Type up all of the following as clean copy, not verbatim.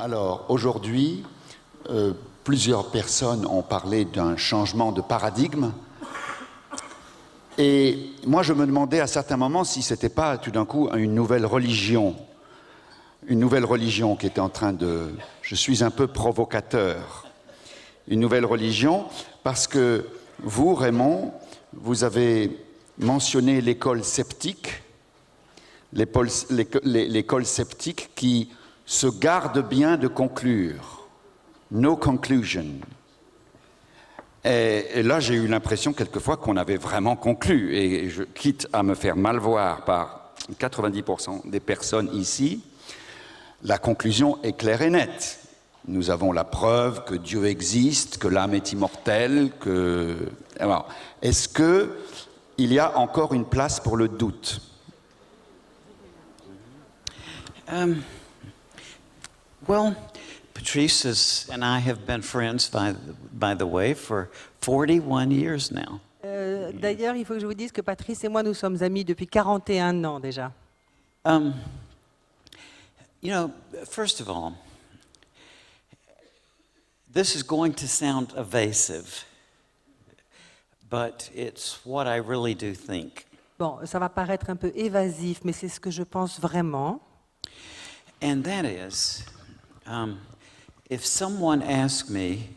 Alors, aujourd'hui, plusieurs personnes ont parlé d'un changement de paradigme. Et moi, je me demandais à certains moments si ce n'était pas tout d'un coup une nouvelle religion qui était en train de... Je suis un peu provocateur. Une nouvelle religion, parce que vous, Raymond, vous avez mentionné l'école sceptique, l'école sceptique qui se garde bien de conclure. No conclusion. Et là, j'ai eu l'impression quelquefois qu'on avait vraiment conclu. Et je quitte à me faire mal voir par 90% des personnes ici, la conclusion est claire et nette. Nous avons la preuve que Dieu existe, que l'âme est immortelle, que... Alors, est-ce qu'il y a encore une place pour le doute? Well, Patrice and I have been friends, by the way, for 41 years now. D'ailleurs, il faut que je vous dise que Patrice et moi, nous sommes amis depuis 41 ans déjà. You know, first of all, this is going to sound evasive, but it's what I really do think. Bon, ça va paraître un peu évasif, mais c'est ce que je pense vraiment. And that is, if someone asks me,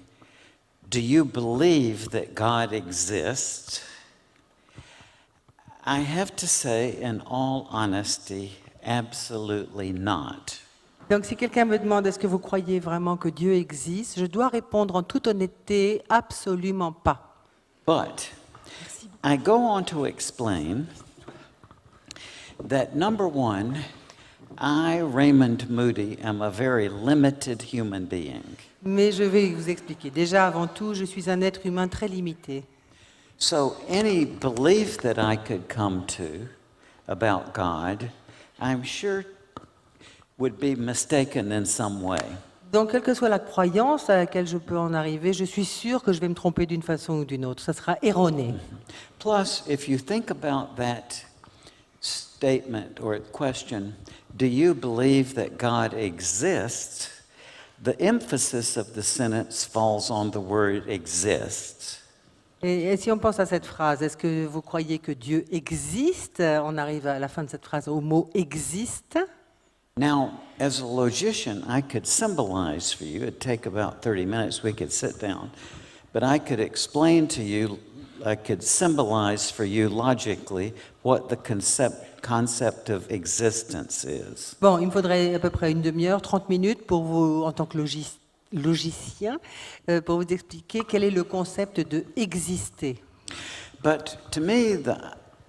do you believe that God exists? I have to say, in all honesty, absolutely not. Donc si quelqu'un me demande est-ce que vous croyez vraiment que Dieu existe, je dois répondre en toute honnêteté, absolument pas. But I go on to explain that number one, I, Raymond Moody, am a very limited human being. Mais je vais vous expliquer. Déjà, avant tout, je suis un être humain très limité. So any belief that I could come to about God, I'm sure would be mistaken in some way. Donc, quelle que soit la croyance à laquelle je peux en arriver, je suis sûr que je vais me tromper d'une façon ou d'une autre. Ça sera erroné. Plus, if you think about that statement or question, do you believe that God exists? The emphasis of the sentence falls on the word exists. Et si on pense à cette phrase, est-ce que vous croyez que Dieu existe? On arrive à la fin de cette phrase au mot existe. Now, as a logician, I could symbolize for you, it'd take about 30 minutes, we could sit down, but I could explain to you, I could symbolize for you logically what the concept of existence is. Bon, il me faudrait à peu près une demi-heure, 30 minutes pour vous, en tant que logicien, pour vous expliquer quel est le concept de exister. But to me, the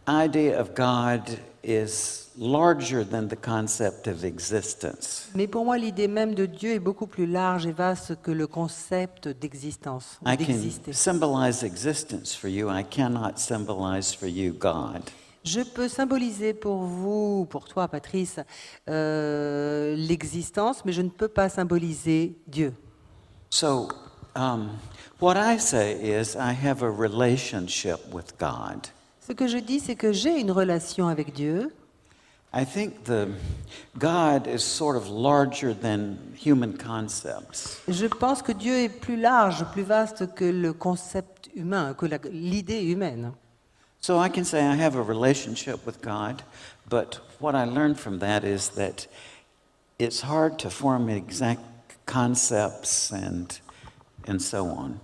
idea of God is larger than the concept of existence. Mais pour moi, l'idée même de Dieu est beaucoup plus large et vaste que le concept d'existence, ou I can d'exister. symbolize existence for you, I cannot symbolize for you God. Je peux symboliser pour vous, pour toi, Patrice, l'existence, mais je ne peux pas symboliser Dieu. So, what I say is I have a relationship with God. Ce que je dis, c'est que j'ai une relation avec Dieu. I think the God is sort of larger than human concepts. Je pense que Dieu est plus large, plus vaste que le concept humain, que l'idée humaine. So I can say I have a relationship with God, but what I learned from that is that it's hard to form exact concepts and so on.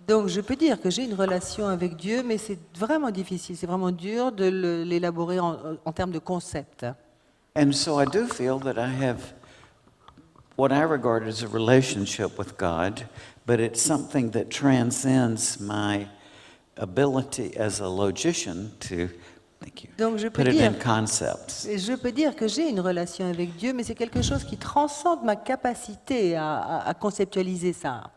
Donc je peux dire que j'ai une relation avec Dieu, mais c'est vraiment difficile, c'est vraiment dur de l'élaborer en termes de concept. And so I do feel that I have what I regard as a relationship with God, but it's something that transcends my ability as a logician to Donc je peux put it dire, in concepts. je peux dire que j'ai une relation avec Dieu, mais c'est quelque chose qui transcende ma capacité à conceptualiser ça.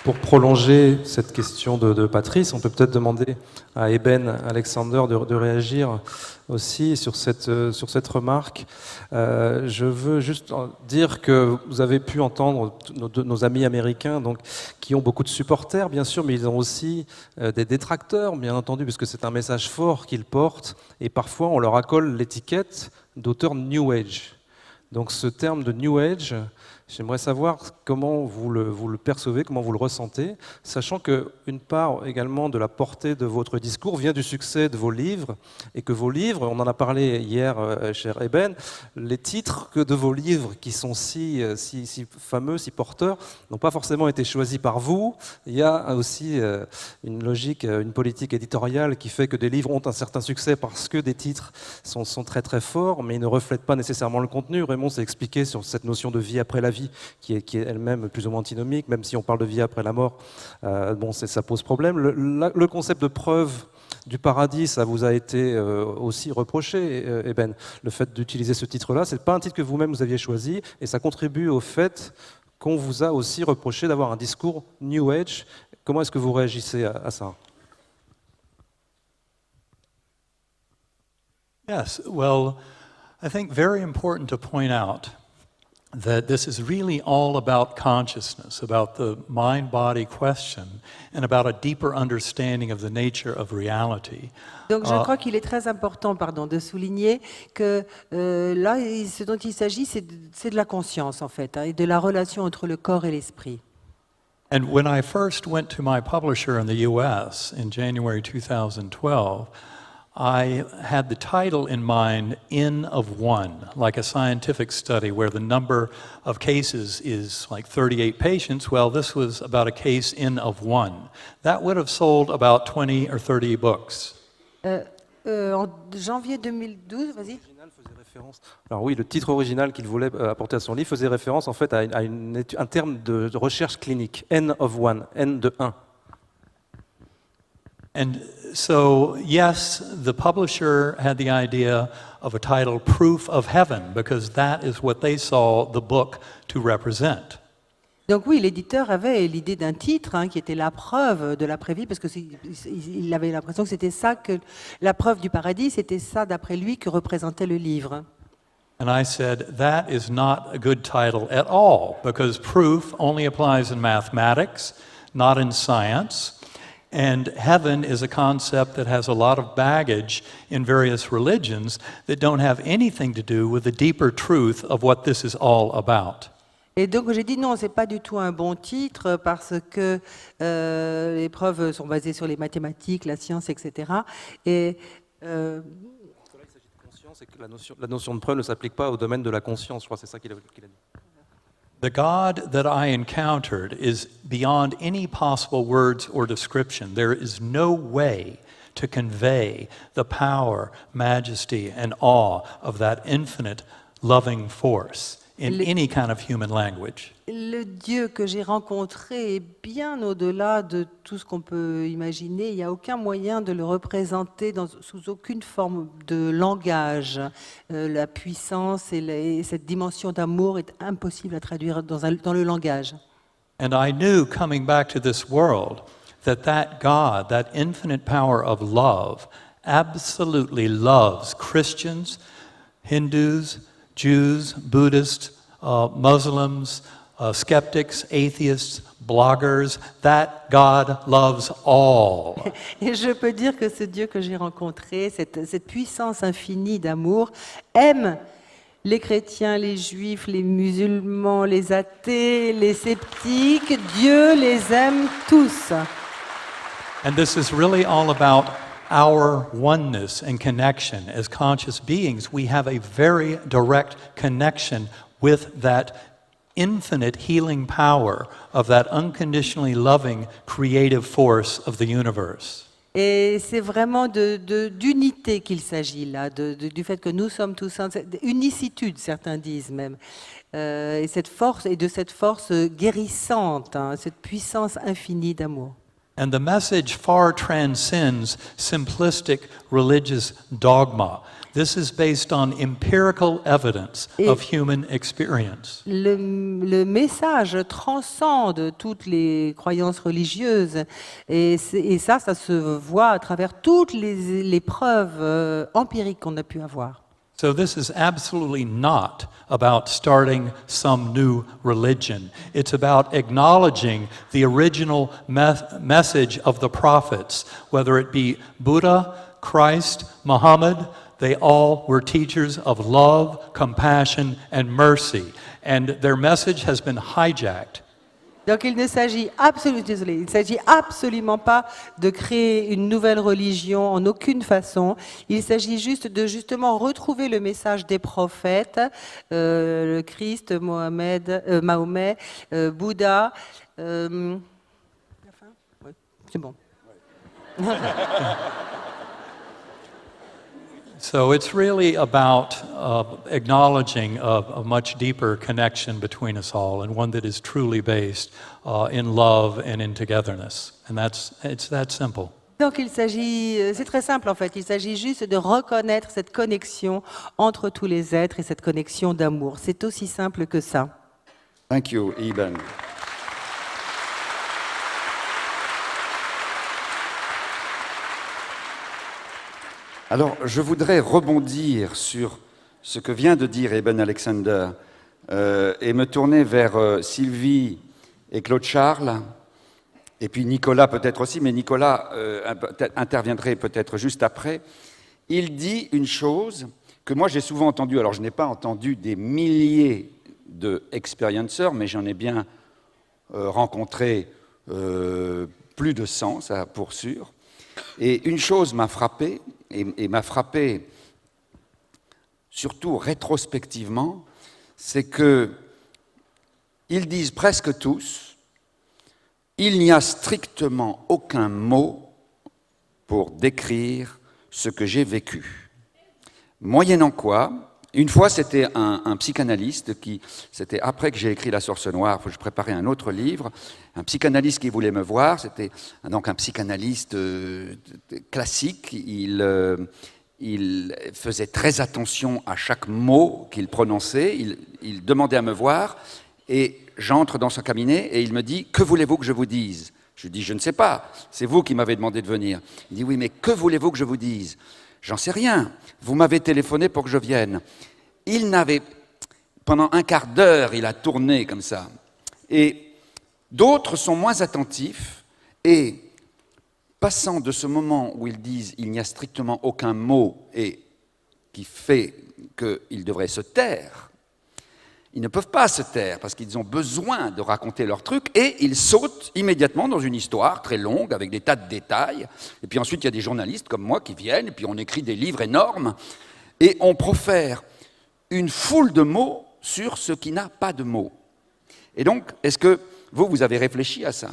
Pour prolonger cette question de Patrice, on peut peut-être demander à Eben Alexander de réagir aussi sur cette remarque. Je veux juste dire que vous avez pu entendre nos amis américains donc, qui ont beaucoup de supporters, bien sûr, mais ils ont aussi des détracteurs, bien entendu, puisque c'est un message fort qu'ils portent, et parfois on leur accole l'étiquette d'auteur New Age. Donc ce terme de New Age, j'aimerais savoir comment vous le percevez, comment vous le ressentez, sachant qu'une part également de la portée de votre discours vient du succès de vos livres, et que vos livres, on en a parlé hier, cher Eben, les titres que de vos livres qui sont si fameux, si porteurs, n'ont pas forcément été choisis par vous. Il y a aussi une logique, une politique éditoriale qui fait que des livres ont un certain succès parce que des titres sont très très forts, mais ils ne reflètent pas nécessairement le contenu. Raymond s'est expliqué sur cette notion de vie après la vie, qui est elle-même plus ou moins antinomique, même si on parle de vie après la mort, ça pose problème. Le concept de preuve du paradis, ça vous a été aussi reproché, Eben. Le fait d'utiliser ce titre-là, c'est pas un titre que vous-même vous aviez choisi, et ça contribue au fait qu'on vous a aussi reproché d'avoir un discours New Age. Comment est-ce que vous réagissez à ça? Yes, well, I think very important to point out that this is really all about consciousness, about the mind-body question, and about a deeper understanding of the nature of reality. Donc je crois qu'il est très important de souligner que là, ce dont il s'agit, c'est de la conscience en fait, et de la relation entre le corps et l'esprit. And when I first went to my publisher in the US in January 2012, I had the title in mind, N of One, like a scientific study where the number of cases is like 38 patients. Well, this was about a case N of one. That would have sold about 20 or 30 books. En janvier 2012, vas-y. Alors oui, le titre original qu'il voulait apporter à son livre faisait référence en fait à un terme de recherche clinique, N of one, N de 1. And so, yes, the publisher had the idea of a title, Proof of Heaven, because that is what they saw the book to represent. Donc oui, l'éditeur avait l'idée d'un titre qui était la preuve de l'après-vie, parce qu'il avait l'impression que c'était ça, que la preuve du paradis, c'était ça, d'après lui, que représentait le livre. And I said, that is not a good title at all, because proof only applies in mathematics, not in science. And heaven is a concept that has a lot of baggage in various religions that don't have anything to do with the deeper truth of what this is all about. Et donc j'ai dit non, c'est pas du tout un bon titre parce que les preuves sont basées sur les mathématiques, la science, etc. Et il s'agit de conscience et que la notion de preuve ne s'applique pas au domaine de la conscience. Je crois que c'est ça qu'il a dit. The God that I encountered is beyond any possible words or description. There is no way to convey the power, majesty, and awe of that infinite loving force in any kind of human language. Le Dieu que j'ai rencontré est bien au-delà de tout ce qu'on peut imaginer. Il n'y a aucun moyen de le représenter sous aucune forme de langage. La puissance et cette dimension d'amour est impossible à traduire dans le langage. And I knew coming back to this world that God, that infinite power of love, absolutely loves Christians, Hindus, Jews, Buddhists, Muslims, skeptics, atheists, bloggers. That God loves all. Et je peux dire que ce Dieu que j'ai rencontré, cette puissance infinie d'amour, aime les chrétiens, les juifs, les musulmans, les athées, les sceptiques. Dieu les aime tous. And this is really all about our oneness and connection. As conscious beings, we have a very direct connection with that infinite healing power of that unconditionally loving creative force of the universe. Et c'est vraiment d'unité qu'il s'agit là, du fait que nous sommes tous un, unicitude, certains disent même. Et de cette force guérissante, cette puissance infinie d'amour. And the message far transcends simplistic religious dogma. This is based on empirical evidence of human experience. Le message transcende toutes les croyances religieuses et ça se voit à travers toutes les preuves empiriques qu'on a pu avoir. So this is absolutely not about starting some new religion. It's about acknowledging the original message of the prophets, whether it be Buddha, Christ, Muhammad. They all were teachers of love, compassion, and mercy, and their message has been hijacked. Donc il ne s'agit absolument pas de créer une nouvelle religion en aucune façon. Il s'agit juste de justement retrouver le message des prophètes, le Christ, Mahomet, Bouddha. Oui, c'est bon. So it's really about acknowledging a much deeper connection between us all, and one that is truly based in love and in togetherness. And it's that simple. Donc c'est très simple en fait, il s'agit juste de reconnaître cette connexion entre tous les êtres et cette connexion d'amour. C'est aussi simple que ça. Thank you, Eben. Alors, je voudrais rebondir sur ce que vient de dire Eben Alexander et me tourner vers Sylvie et Claude Charles, et puis Nicolas peut-être aussi, mais Nicolas interviendrait peut-être juste après. Il dit une chose que moi j'ai souvent entendue, alors je n'ai pas entendu des milliers d'experienceurs, mais j'en ai bien rencontré plus de 100, ça pour sûr. Et une chose m'a frappé, et m'a frappé surtout rétrospectivement, c'est qu'ils disent presque tous, il n'y a strictement aucun mot pour décrire ce que j'ai vécu. Moyennant quoi, une fois c'était un psychanalyste c'était après que j'ai écrit La Source Noire, je préparais un autre livre, un psychanalyste qui voulait me voir, c'était donc un psychanalyste classique, il faisait très attention à chaque mot qu'il prononçait, il demandait à me voir, et j'entre dans son cabinet et il me dit « Que voulez-vous que je vous dise ?» Je lui dis « Je ne sais pas, c'est vous qui m'avez demandé de venir. » Il dit « Oui, mais que voulez-vous que je vous dise ?» J'en sais rien, vous m'avez téléphoné pour que je vienne. Pendant un quart d'heure, il a tourné comme ça. Et d'autres sont moins attentifs et passant de ce moment où ils disent il n'y a strictement aucun mot et qui fait qu'ils devraient se taire, ils ne peuvent pas se taire parce qu'ils ont besoin de raconter leur truc et ils sautent immédiatement dans une histoire très longue avec des tas de détails. Et puis ensuite, il y a des journalistes comme moi qui viennent et puis on écrit des livres énormes et on profère une foule de mots sur ce qui n'a pas de mots. Et donc, est-ce que vous avez réfléchi à ça ?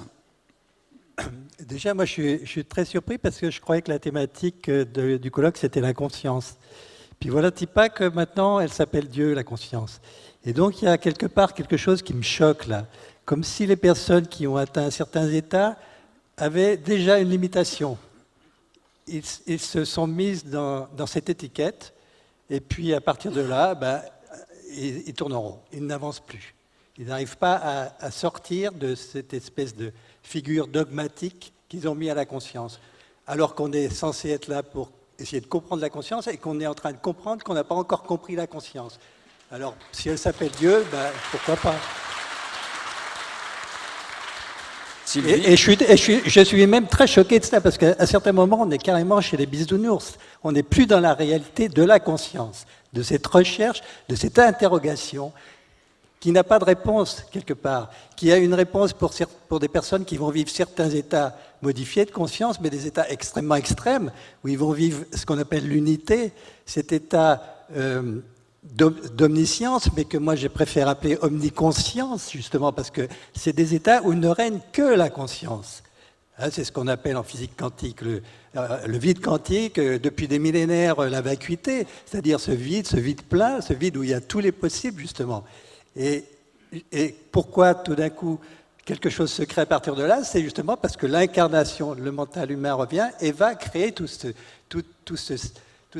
Déjà, moi, je suis très surpris parce que je croyais que la thématique du colloque, c'était la conscience. Puis voilà, pas que maintenant, elle s'appelle Dieu, la conscience. Et donc, il y a quelque part quelque chose qui me choque là. Comme si les personnes qui ont atteint certains états avaient déjà une limitation. Ils se sont mis dans cette étiquette, et puis à partir de là, ils tourneront, ils n'avancent plus. Ils n'arrivent pas à sortir de cette espèce de figure dogmatique qu'ils ont mis à la conscience. Alors qu'on est censé être là pour essayer de comprendre la conscience et qu'on est en train de comprendre qu'on n'a pas encore compris la conscience. Alors, si elle s'appelle Dieu, pourquoi pas ? Et je suis même très choqué de ça, parce qu'à certains moments, on est carrément chez les bisounours. On n'est plus dans la réalité de la conscience, de cette recherche, de cette interrogation, qui n'a pas de réponse, quelque part, qui a une réponse pour des personnes qui vont vivre certains états modifiés de conscience, mais des états extrêmement extrêmes, où ils vont vivre ce qu'on appelle l'unité, cet état d'omniscience, mais que moi je préfère appeler omniconscience, justement, parce que c'est des états où ne règne que la conscience. C'est ce qu'on appelle en physique quantique le vide quantique, depuis des millénaires la vacuité, c'est-à-dire ce vide plein, ce vide où il y a tous les possibles, justement. Et pourquoi tout d'un coup quelque chose se crée à partir de là, c'est justement parce que l'incarnation, le mental humain revient et va créer toutes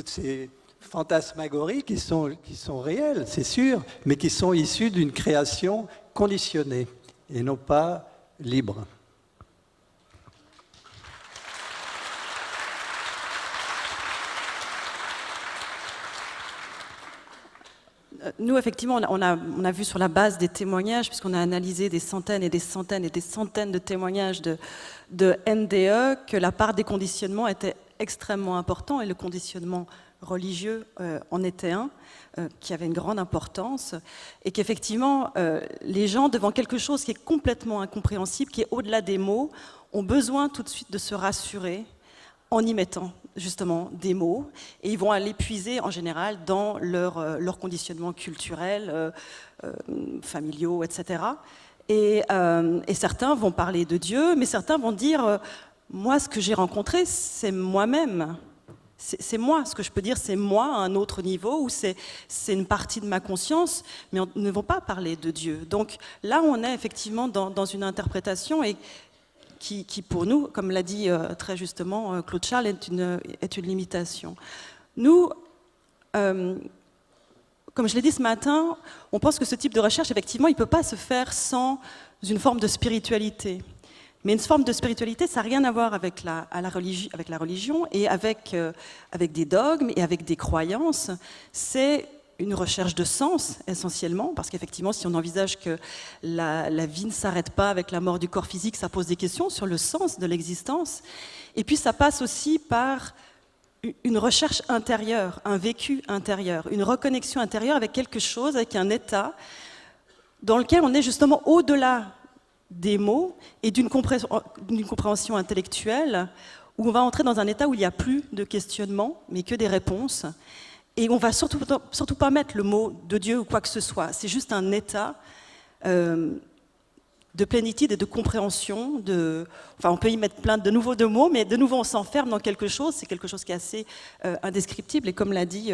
ces fantasmagories qui sont réelles, c'est sûr, mais qui sont issues d'une création conditionnée et non pas libre. Nous, effectivement, on a vu sur la base des témoignages, puisqu'on a analysé des centaines et des centaines et des centaines de témoignages de NDE, que la part des conditionnements était extrêmement importante, et le conditionnement religieux en était un, qui avait une grande importance, et qu'effectivement, les gens, devant quelque chose qui est complètement incompréhensible, qui est au-delà des mots, ont besoin tout de suite de se rassurer en y mettant justement des mots, et ils vont aller puiser en général dans leur conditionnement culturel, familiaux, etc. Et certains vont parler de Dieu, mais certains vont dire moi, ce que j'ai rencontré, c'est moi-même. C'est moi, ce que je peux dire, c'est moi à un autre niveau, ou c'est une partie de ma conscience, mais on ne va pas parler de Dieu. Donc là, on est effectivement dans une interprétation et qui, pour nous, comme l'a dit très justement Claude Charles, est une limitation. Nous, comme je l'ai dit ce matin, on pense que ce type de recherche, effectivement, il ne peut pas se faire sans une forme de spiritualité. Mais une forme de spiritualité, ça n'a rien à voir avec la religion et avec des dogmes et avec des croyances. C'est une recherche de sens, essentiellement, parce qu'effectivement, si on envisage que la vie ne s'arrête pas avec la mort du corps physique, ça pose des questions sur le sens de l'existence. Et puis, ça passe aussi par une recherche intérieure, un vécu intérieur, une reconnexion intérieure avec quelque chose, avec un état dans lequel on est justement au-delà des mots et d'une compréhension intellectuelle, où on va entrer dans un état où il n'y a plus de questionnement, mais que des réponses. Et on ne va surtout pas mettre le mot de Dieu ou quoi que ce soit. C'est juste un état de plénitude et de compréhension. Enfin, on peut y mettre plein de nouveaux mots, mais de nouveau, on s'enferme dans quelque chose. C'est quelque chose qui est assez indescriptible. Et comme l'a dit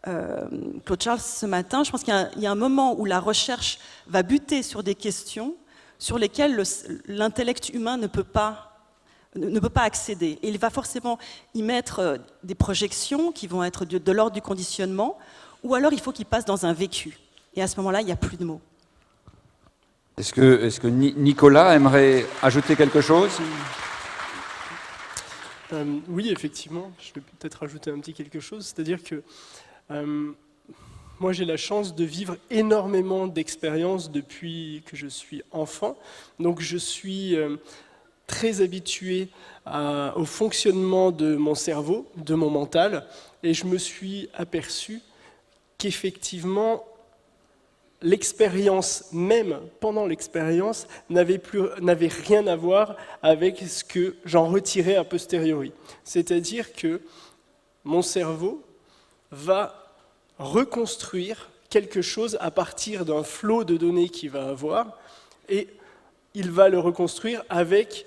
Claude Charles ce matin, je pense qu'il y a un moment où la recherche va buter sur des questions sur lesquelles l'intellect humain ne peut pas accéder. Et il va forcément y mettre des projections qui vont être de l'ordre du conditionnement, ou alors il faut qu'il passe dans un vécu. Et à ce moment-là, il n'y a plus de mots. Est-ce que Nicolas aimerait ajouter quelque chose ? Oui, effectivement, je vais peut-être ajouter un petit quelque chose, c'est-à-dire que moi j'ai la chance de vivre énormément d'expériences depuis que je suis enfant, donc je suis très habitué au fonctionnement de mon cerveau, de mon mental, et je me suis aperçu qu'effectivement, l'expérience même, pendant l'expérience, n'avait rien à voir avec ce que j'en retirais a posteriori. C'est-à-dire que mon cerveau va reconstruire quelque chose à partir d'un flot de données qu'il va avoir, et il va le reconstruire avec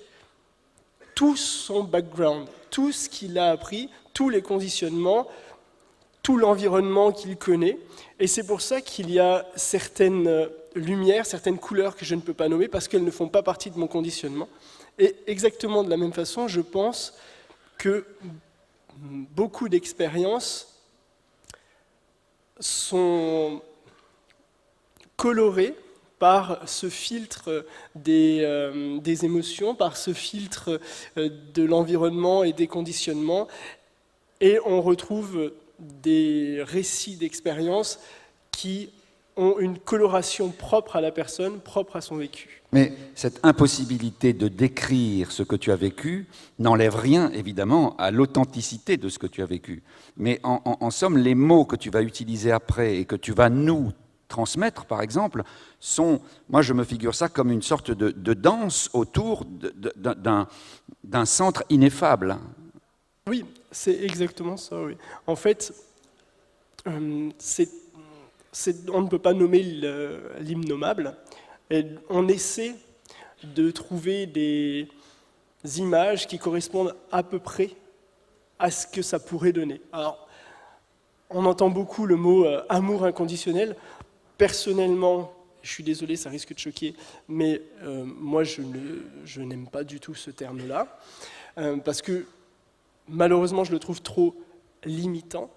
tout son background, tout ce qu'il a appris, tous les conditionnements, tout l'environnement qu'il connaît. Et c'est pour ça qu'il y a certaines lumières, certaines couleurs que je ne peux pas nommer parce qu'elles ne font pas partie de mon conditionnement. Et exactement de la même façon, je pense que beaucoup d'expériences sont colorées par ce filtre des émotions, par ce filtre de l'environnement et des conditionnements, et on retrouve des récits d'expériences qui ont une coloration propre à la personne, propre à son vécu. Mais cette impossibilité de décrire ce que tu as vécu n'enlève rien, évidemment, à l'authenticité de ce que tu as vécu. Mais en somme, les mots que tu vas utiliser après et que tu vas nous transmettre, par exemple, sont, moi je me figure ça comme une sorte de danse autour d'un centre ineffable. Oui, c'est exactement ça, oui. En fait, on ne peut pas nommer l'innommable, et on essaie de trouver des images qui correspondent à peu près à ce que ça pourrait donner. Alors, on entend beaucoup le mot amour inconditionnel. Personnellement, je suis désolé, ça risque de choquer, mais moi je n'aime pas du tout ce terme-là, parce que malheureusement je le trouve trop limitant.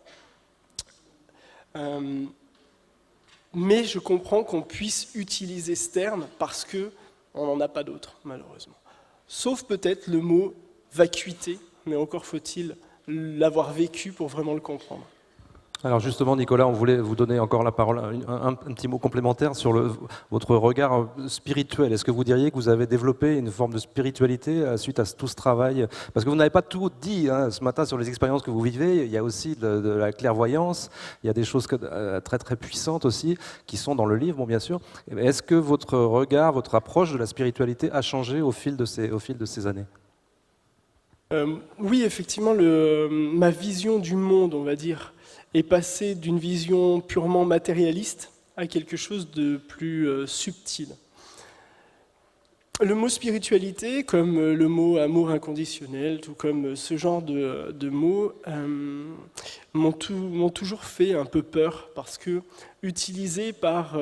Mais je comprends qu'on puisse utiliser ce terme parce qu'on n'en a pas d'autre, malheureusement. Sauf peut-être le mot vacuité, mais encore faut-il l'avoir vécu pour vraiment le comprendre. Alors justement, Nicolas, on voulait vous donner encore la parole, un petit mot complémentaire sur votre regard spirituel. Est-ce que vous diriez que vous avez développé une forme de spiritualité suite à tout ce travail? Parce que vous n'avez pas tout dit ce matin sur les expériences que vous vivez. Il y a aussi de la clairvoyance, il y a des choses très très puissantes aussi qui sont dans le livre, bon, bien sûr. Est-ce que votre regard, votre approche de la spiritualité a changé au fil de ces années? Oui, effectivement, ma vision du monde, on va dire, est passée d'une vision purement matérialiste à quelque chose de plus subtil. Le mot spiritualité, comme le mot amour inconditionnel, tout comme ce genre de mots, m'ont toujours fait un peu peur, parce que utilisés par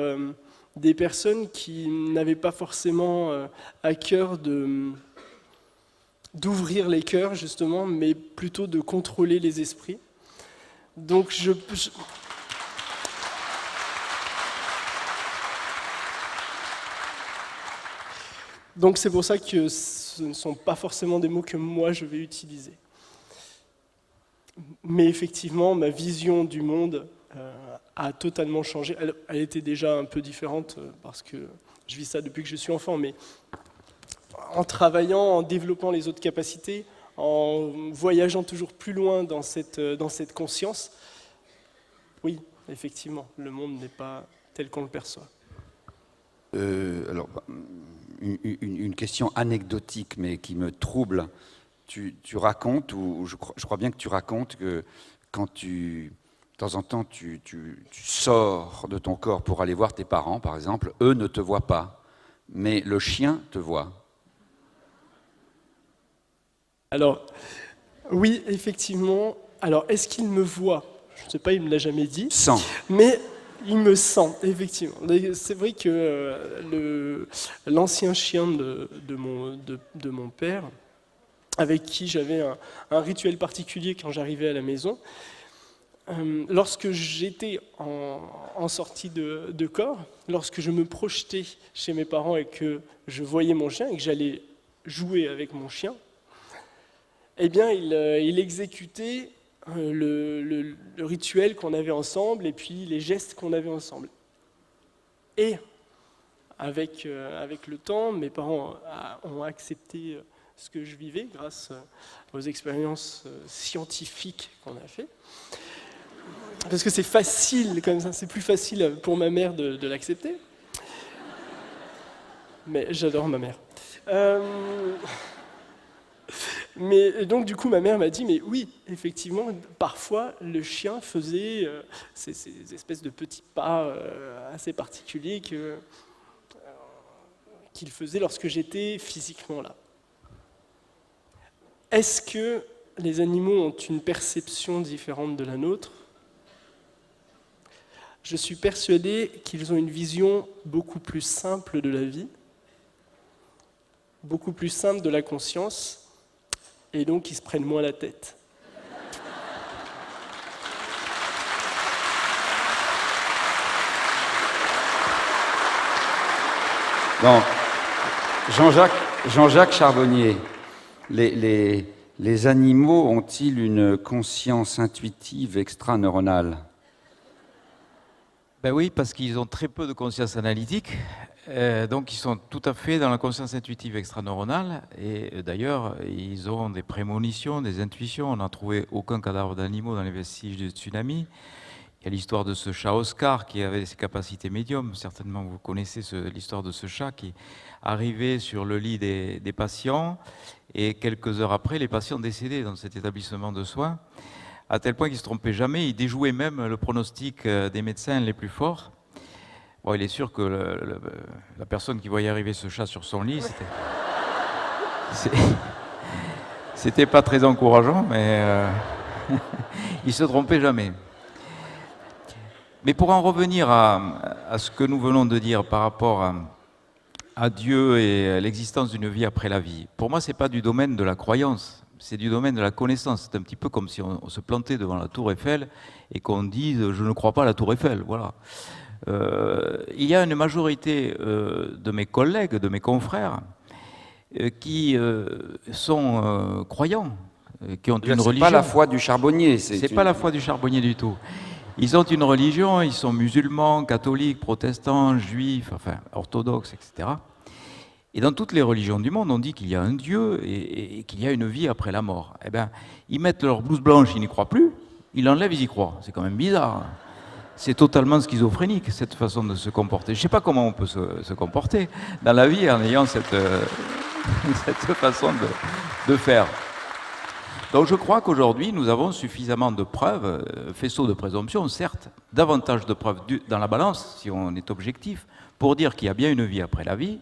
des personnes qui n'avaient pas forcément à cœur d'ouvrir les cœurs, justement, mais plutôt de contrôler les esprits. Donc Donc c'est pour ça que ce ne sont pas forcément des mots que moi je vais utiliser. Mais effectivement, ma vision du monde a totalement changé. Elle était déjà un peu différente parce que je vis ça depuis que je suis enfant, mais en travaillant, en développant les autres capacités, en voyageant toujours plus loin dans cette conscience, oui, effectivement, le monde n'est pas tel qu'on le perçoit. Alors, une question anecdotique, mais qui me trouble. Tu racontes, ou je crois bien que tu racontes que quand de temps en temps, tu sors de ton corps pour aller voir tes parents, par exemple, eux ne te voient pas, mais le chien te voit. Alors, oui, effectivement. Alors, est-ce qu'il me voit? Je ne sais pas, il ne me l'a jamais dit. Sent. Mais il me sent, effectivement. C'est vrai que l'ancien chien de mon père, avec qui j'avais un rituel particulier quand j'arrivais à la maison, lorsque j'étais en sortie de corps, lorsque je me projetais chez mes parents et que je voyais mon chien et que j'allais jouer avec mon chien, eh bien, il exécutait le rituel qu'on avait ensemble et puis les gestes qu'on avait ensemble. Et avec le temps, mes parents ont accepté ce que je vivais grâce aux expériences scientifiques qu'on a fait. Parce que c'est facile comme ça, c'est plus facile pour ma mère de l'accepter. Mais j'adore ma mère. Mais donc du coup ma mère m'a dit mais oui effectivement parfois le chien faisait ces espèces de petits pas assez particuliers qu'il faisait lorsque j'étais physiquement là. Est-ce que les animaux ont une perception différente de la nôtre? Je suis persuadé qu'ils ont une vision beaucoup plus simple de la vie, beaucoup plus simple de la conscience, et donc ils se prennent moins la tête. Donc, Jean-Jacques Charbonnier, les animaux ont-ils une conscience intuitive extraneuronale? Ben oui, parce qu'ils ont très peu de conscience analytique, donc ils sont tout à fait dans la conscience intuitive extraneuronale, et d'ailleurs ils ont des prémonitions, des intuitions. On n'a trouvé aucun cadavre d'animaux dans les vestiges du tsunami. Il y a l'histoire de ce chat Oscar qui avait ses capacités médium, certainement vous connaissez l'histoire de ce chat qui arrivait sur le lit des patients, et quelques heures après les patients décédaient dans cet établissement de soins, à tel point qu'il ne se trompait jamais, il déjouait même le pronostic des médecins les plus forts. Bon, il est sûr que la personne qui voyait arriver ce chat sur son lit, c'était pas très encourageant, mais il se trompait jamais. Mais pour en revenir à ce que nous venons de dire par rapport à Dieu et à l'existence d'une vie après la vie, pour moi, ce n'est pas du domaine de la croyance, c'est du domaine de la connaissance. C'est un petit peu comme si on se plantait devant la tour Eiffel et qu'on dise « je ne crois pas à la tour Eiffel ». Voilà. Il y a une majorité de mes collègues, de mes confrères, qui sont croyants, qui ont une religion. C'est pas la foi du charbonnier. C'est pas la foi du charbonnier du tout. Ils ont une religion, ils sont musulmans, catholiques, protestants, juifs, enfin orthodoxes, etc. Et dans toutes les religions du monde, on dit qu'il y a un Dieu et qu'il y a une vie après la mort. Eh bien, ils mettent leur blouse blanche, ils n'y croient plus, ils l'enlèvent, ils y croient. C'est quand même bizarre. C'est totalement schizophrénique, cette façon de se comporter. Je ne sais pas comment on peut se comporter dans la vie en ayant cette façon de faire. Donc je crois qu'aujourd'hui, nous avons suffisamment de preuves, faisceaux de présomption, certes, davantage de preuves dans la balance, si on est objectif, pour dire qu'il y a bien une vie après la vie,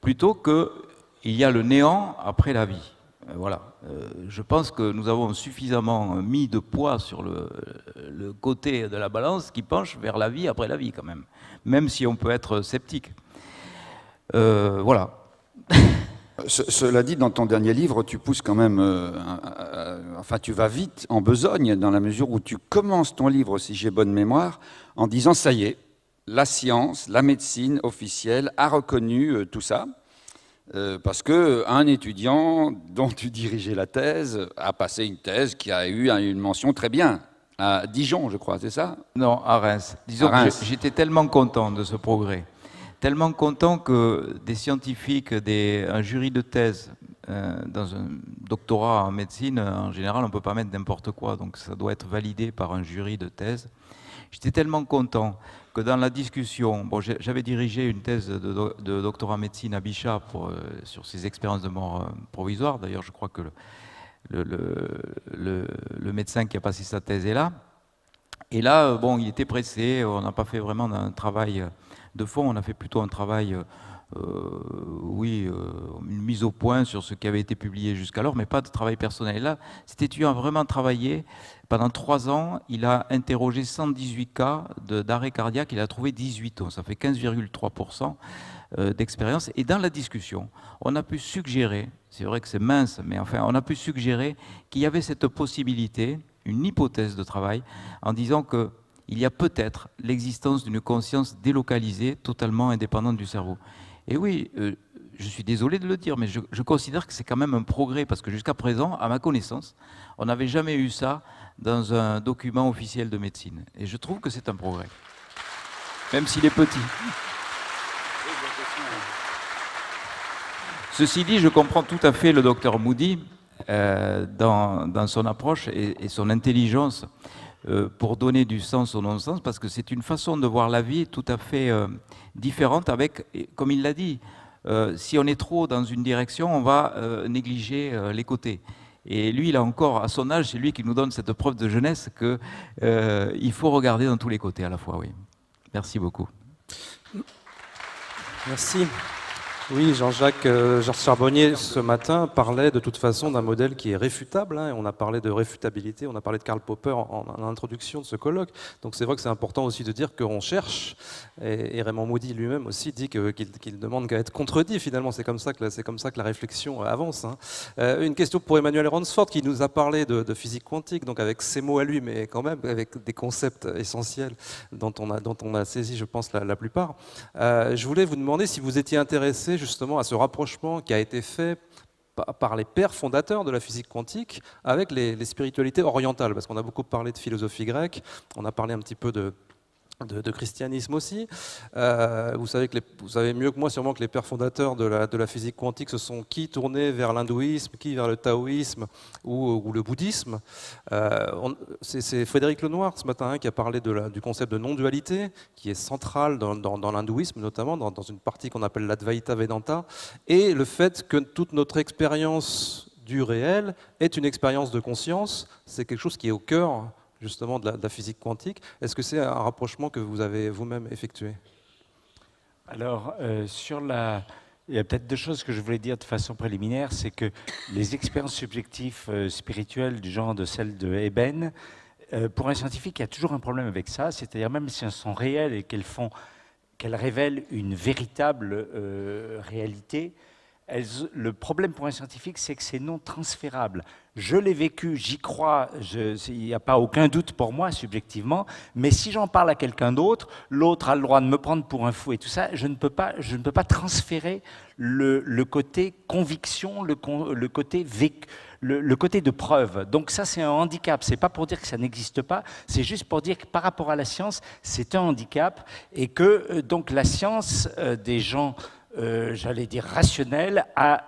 plutôt qu'il y a le néant après la vie. Voilà. Je pense que nous avons suffisamment mis de poids sur le côté de la balance qui penche vers la vie après la vie, quand même si on peut être sceptique. Voilà. Cela dit, dans ton dernier livre, tu pousses quand même, enfin tu vas vite en besogne, dans la mesure où tu commences ton livre, si j'ai bonne mémoire, en disant ça y est, la science, la médecine officielle a reconnu tout ça, parce qu'un étudiant dont tu dirigeais la thèse a passé une thèse qui a eu une mention très bien, à Dijon, je crois, c'est ça? Non, à Reims. Disons à Reims. Que j'étais tellement content de ce progrès. Tellement content que des scientifiques, un jury de thèse, dans un doctorat en médecine, en général, on ne peut pas mettre n'importe quoi, donc ça doit être validé par un jury de thèse. J'étais tellement content que dans la discussion, bon, j'avais dirigé une thèse de doctorat en médecine à Bichat sur ces expériences de mort provisoire. D'ailleurs, je crois que le médecin qui a passé sa thèse est là. Et là, bon, il était pressé, on n'a pas fait vraiment un travail de fond, on a fait plutôt un travail, une mise au point sur ce qui avait été publié jusqu'alors, mais pas de travail personnel. Et là, cet étudiant a vraiment travaillé. Pendant 3 ans, il a interrogé 118 cas d'arrêt cardiaque, il a trouvé 18 ans, ça fait 15,3% d'expérience. Et dans la discussion, on a pu suggérer, c'est vrai que c'est mince, mais enfin, on a pu suggérer qu'il y avait cette possibilité, une hypothèse de travail, en disant que il y a peut-être l'existence d'une conscience délocalisée, totalement indépendante du cerveau. Et oui, je suis désolé de le dire, mais je considère que c'est quand même un progrès, parce que jusqu'à présent, à ma connaissance, on n'avait jamais eu ça dans un document officiel de médecine. Et je trouve que c'est un progrès, même s'il est petit. Ceci dit, je comprends tout à fait le docteur Moody dans son approche et son intelligence pour donner du sens au non-sens, parce que c'est une façon de voir la vie tout à fait différente avec, comme il l'a dit, si on est trop dans une direction, on va négliger les côtés. Et lui, il a encore, à son âge, c'est lui qui nous donne cette preuve de jeunesse qu'il faut regarder dans tous les côtés à la fois. Oui. Merci beaucoup. Merci. Oui, Jean-Jacques Charbonnier, ce matin, parlait de toute façon d'un modèle qui est réfutable. Hein, on a parlé de réfutabilité, on a parlé de Karl Popper en introduction de ce colloque. Donc c'est vrai que c'est important aussi de dire qu'on cherche. Et Raymond Moody lui-même aussi dit qu'il demande qu'à être contredit. Finalement, c'est comme ça que la réflexion avance. Hein. Une question pour Emmanuel Ransford, qui nous a parlé de physique quantique, donc avec ses mots à lui, mais quand même avec des concepts essentiels dont on a saisi, je pense, la plupart. Je voulais vous demander si vous étiez intéressé justement à ce rapprochement qui a été fait par les pères fondateurs de la physique quantique avec les spiritualités orientales, parce qu'on a beaucoup parlé de philosophie grecque, on a parlé un petit peu de christianisme aussi. Vous savez mieux que moi sûrement que les pères fondateurs de la physique quantique se sont qui tournés vers l'hindouisme, qui vers le taoïsme ou le bouddhisme. C'est Frédéric Lenoir ce matin qui a parlé du concept de non-dualité, qui est central dans l'hindouisme, notamment dans une partie qu'on appelle l'Advaita Vedanta, et le fait que toute notre expérience du réel est une expérience de conscience, c'est quelque chose qui est au cœur justement de la physique quantique. Est-ce que c'est un rapprochement que vous avez vous-même effectué? Alors, il y a peut-être 2 choses que je voulais dire de façon préliminaire, c'est que les expériences subjectives spirituelles du genre de celle de Eben pour un scientifique, il y a toujours un problème avec ça, c'est-à-dire même si elles sont réelles et qu'elles révèlent une véritable réalité, le problème pour un scientifique, c'est que c'est non transférable. Je l'ai vécu, j'y crois, il n'y a pas aucun doute pour moi, subjectivement, mais si j'en parle à quelqu'un d'autre, l'autre a le droit de me prendre pour un fou et tout ça, je ne peux pas transférer le côté conviction, le côté vécu, le côté de preuve. Donc ça, c'est un handicap. C'est pas pour dire que ça n'existe pas, c'est juste pour dire que par rapport à la science, c'est un handicap et que donc la science des gens j'allais dire rationnel, a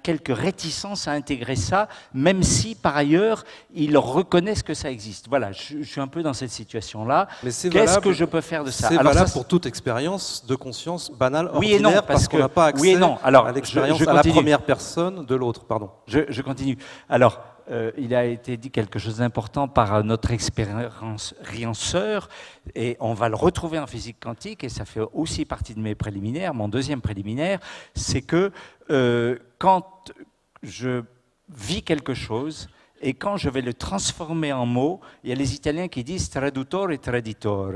quelques réticences à intégrer ça, même si par ailleurs ils reconnaissent que ça existe. Voilà, je suis un peu dans cette situation-là. Qu'est-ce que je peux faire de ça? C'est valable pour toute expérience de conscience banale, oui et non, ordinaire, parce qu'on n'a pas accès à l'expérience à la première personne de l'autre. Pardon. Je continue. Alors, il a été dit quelque chose d'important par notre expérienceur, et on va le retrouver en physique quantique, et ça fait aussi partie de mes préliminaires. Mon deuxième préliminaire, c'est que quand je vis quelque chose, et quand je vais le transformer en mots, il y a les Italiens qui disent traduttore et traditore.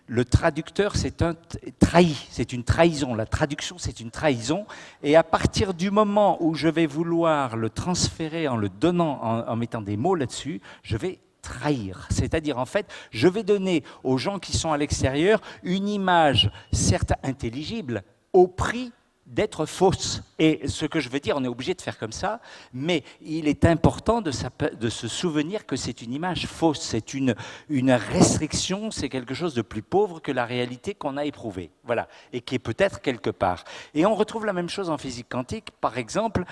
Le traducteur, c'est un trahi, c'est une trahison. La traduction, c'est une trahison. Et à partir du moment où je vais vouloir le transférer en le donnant, en mettant des mots là-dessus, je vais trahir. C'est-à-dire, en fait, je vais donner aux gens qui sont à l'extérieur une image, certes intelligible, au prix d'être fausse. Et ce que je veux dire, on est obligé de faire comme ça, mais il est important de se souvenir que c'est une image fausse, c'est une restriction, c'est quelque chose de plus pauvre que la réalité qu'on a éprouvée, voilà, et qui est peut-être quelque part. Et on retrouve la même chose en physique quantique. Par exemple,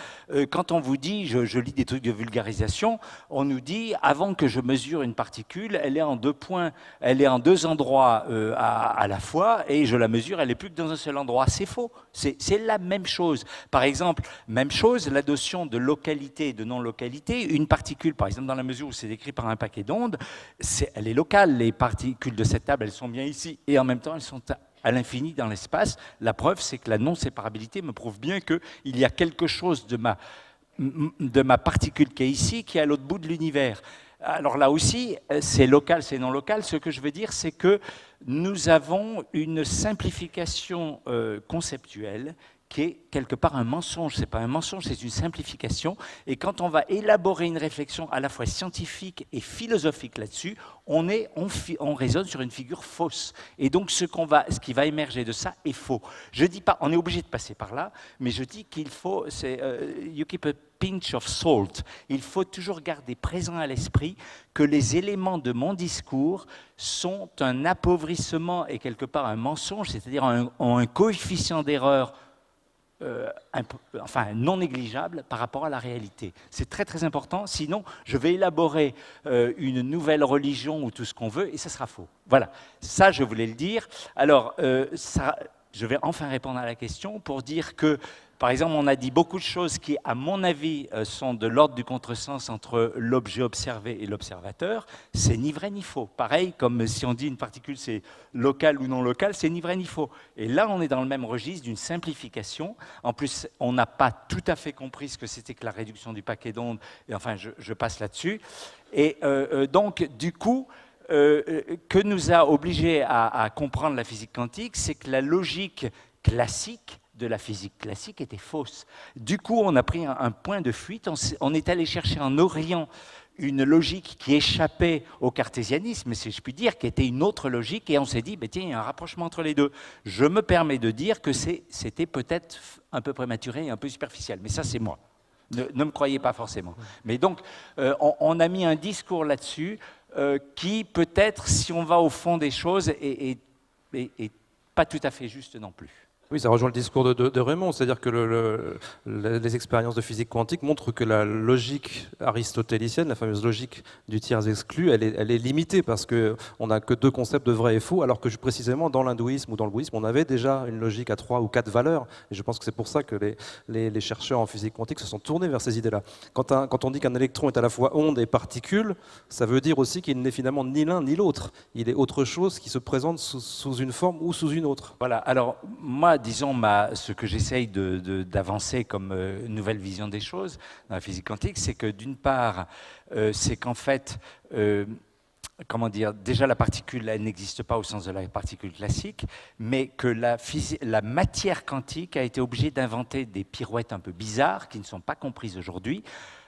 quand on vous dit, je lis des trucs de vulgarisation, on nous dit, avant que je mesure une particule, elle est en 2 points, elle est en 2 endroits à la fois, et je la mesure, elle n'est plus que dans un seul endroit. C'est faux, c'est la même chose. Par exemple, même chose, la notion de localité et de non-localité. Une particule, par exemple, dans la mesure où c'est décrit par un paquet d'ondes, elle est locale. Les particules de cette table, elles sont bien ici. Et en même temps, elles sont à l'infini dans l'espace. La preuve, c'est que la non-séparabilité me prouve bien qu'il y a quelque chose de ma particule qui est ici, qui est à l'autre bout de l'univers. Alors là aussi, c'est local, c'est non local. Ce que je veux dire, c'est que nous avons une simplification conceptuelle qui est quelque part un mensonge. Ce n'est pas un mensonge, c'est une simplification. Et quand on va élaborer une réflexion à la fois scientifique et philosophique là-dessus, on raisonne sur une figure fausse. Et donc ce qui va émerger de ça est faux. Je dis pas, on est obligé de passer par là, mais je dis qu'il faut, you keep a pinch of salt. Il faut toujours garder présent à l'esprit que les éléments de mon discours sont un appauvrissement et quelque part un mensonge, c'est-à-dire ont un coefficient d'erreur non négligeable par rapport à la réalité. C'est très très important, sinon je vais élaborer une nouvelle religion ou tout ce qu'on veut et ça sera faux. Voilà, ça je voulais le dire. Alors, je vais enfin répondre à la question pour dire que, par exemple, on a dit beaucoup de choses qui, à mon avis, sont de l'ordre du contresens entre l'objet observé et l'observateur. C'est ni vrai ni faux. Pareil, comme si on dit une particule c'est local ou non local, c'est ni vrai ni faux. Et là, on est dans le même registre d'une simplification. En plus, on n'a pas tout à fait compris ce que c'était que la réduction du paquet d'ondes. Et enfin, je passe là-dessus. Et donc, du coup, que nous a obligés à comprendre la physique quantique, c'est que la logique classique de la physique classique était fausse. Du coup, on a pris un point de fuite, on est allé chercher en Orient une logique qui échappait au cartésianisme, si je puis dire, qui était une autre logique, et on s'est dit, tiens, il y a un rapprochement entre les deux. Je me permets de dire que c'était peut-être un peu prématuré et un peu superficiel, mais ça c'est moi. Ne me croyez pas forcément. Mais donc, on a mis un discours là-dessus qui peut-être, si on va au fond des choses, est pas tout à fait juste non plus. Oui, ça rejoint le discours de Raymond, c'est-à-dire que les expériences de physique quantique montrent que la logique aristotélicienne, la fameuse logique du tiers exclu, elle est limitée parce qu'on n'a que 2 concepts de vrai et faux, alors que précisément dans l'hindouisme ou dans le bouddhisme, on avait déjà une logique à 3 ou 4 valeurs. Et je pense que c'est pour ça que les chercheurs en physique quantique se sont tournés vers ces idées-là. Quand on dit qu'un électron est à la fois onde et particule, ça veut dire aussi qu'il n'est finalement ni l'un ni l'autre. Il est autre chose qui se présente sous une forme ou sous une autre. Voilà, alors moi, disons, ce que j'essaye d'avancer comme nouvelle vision des choses dans la physique quantique, c'est que d'une part, c'est qu'en fait, comment dire, déjà la particule, elle n'existe pas au sens de la particule classique, mais que la matière quantique a été obligée d'inventer des pirouettes un peu bizarres qui ne sont pas comprises aujourd'hui.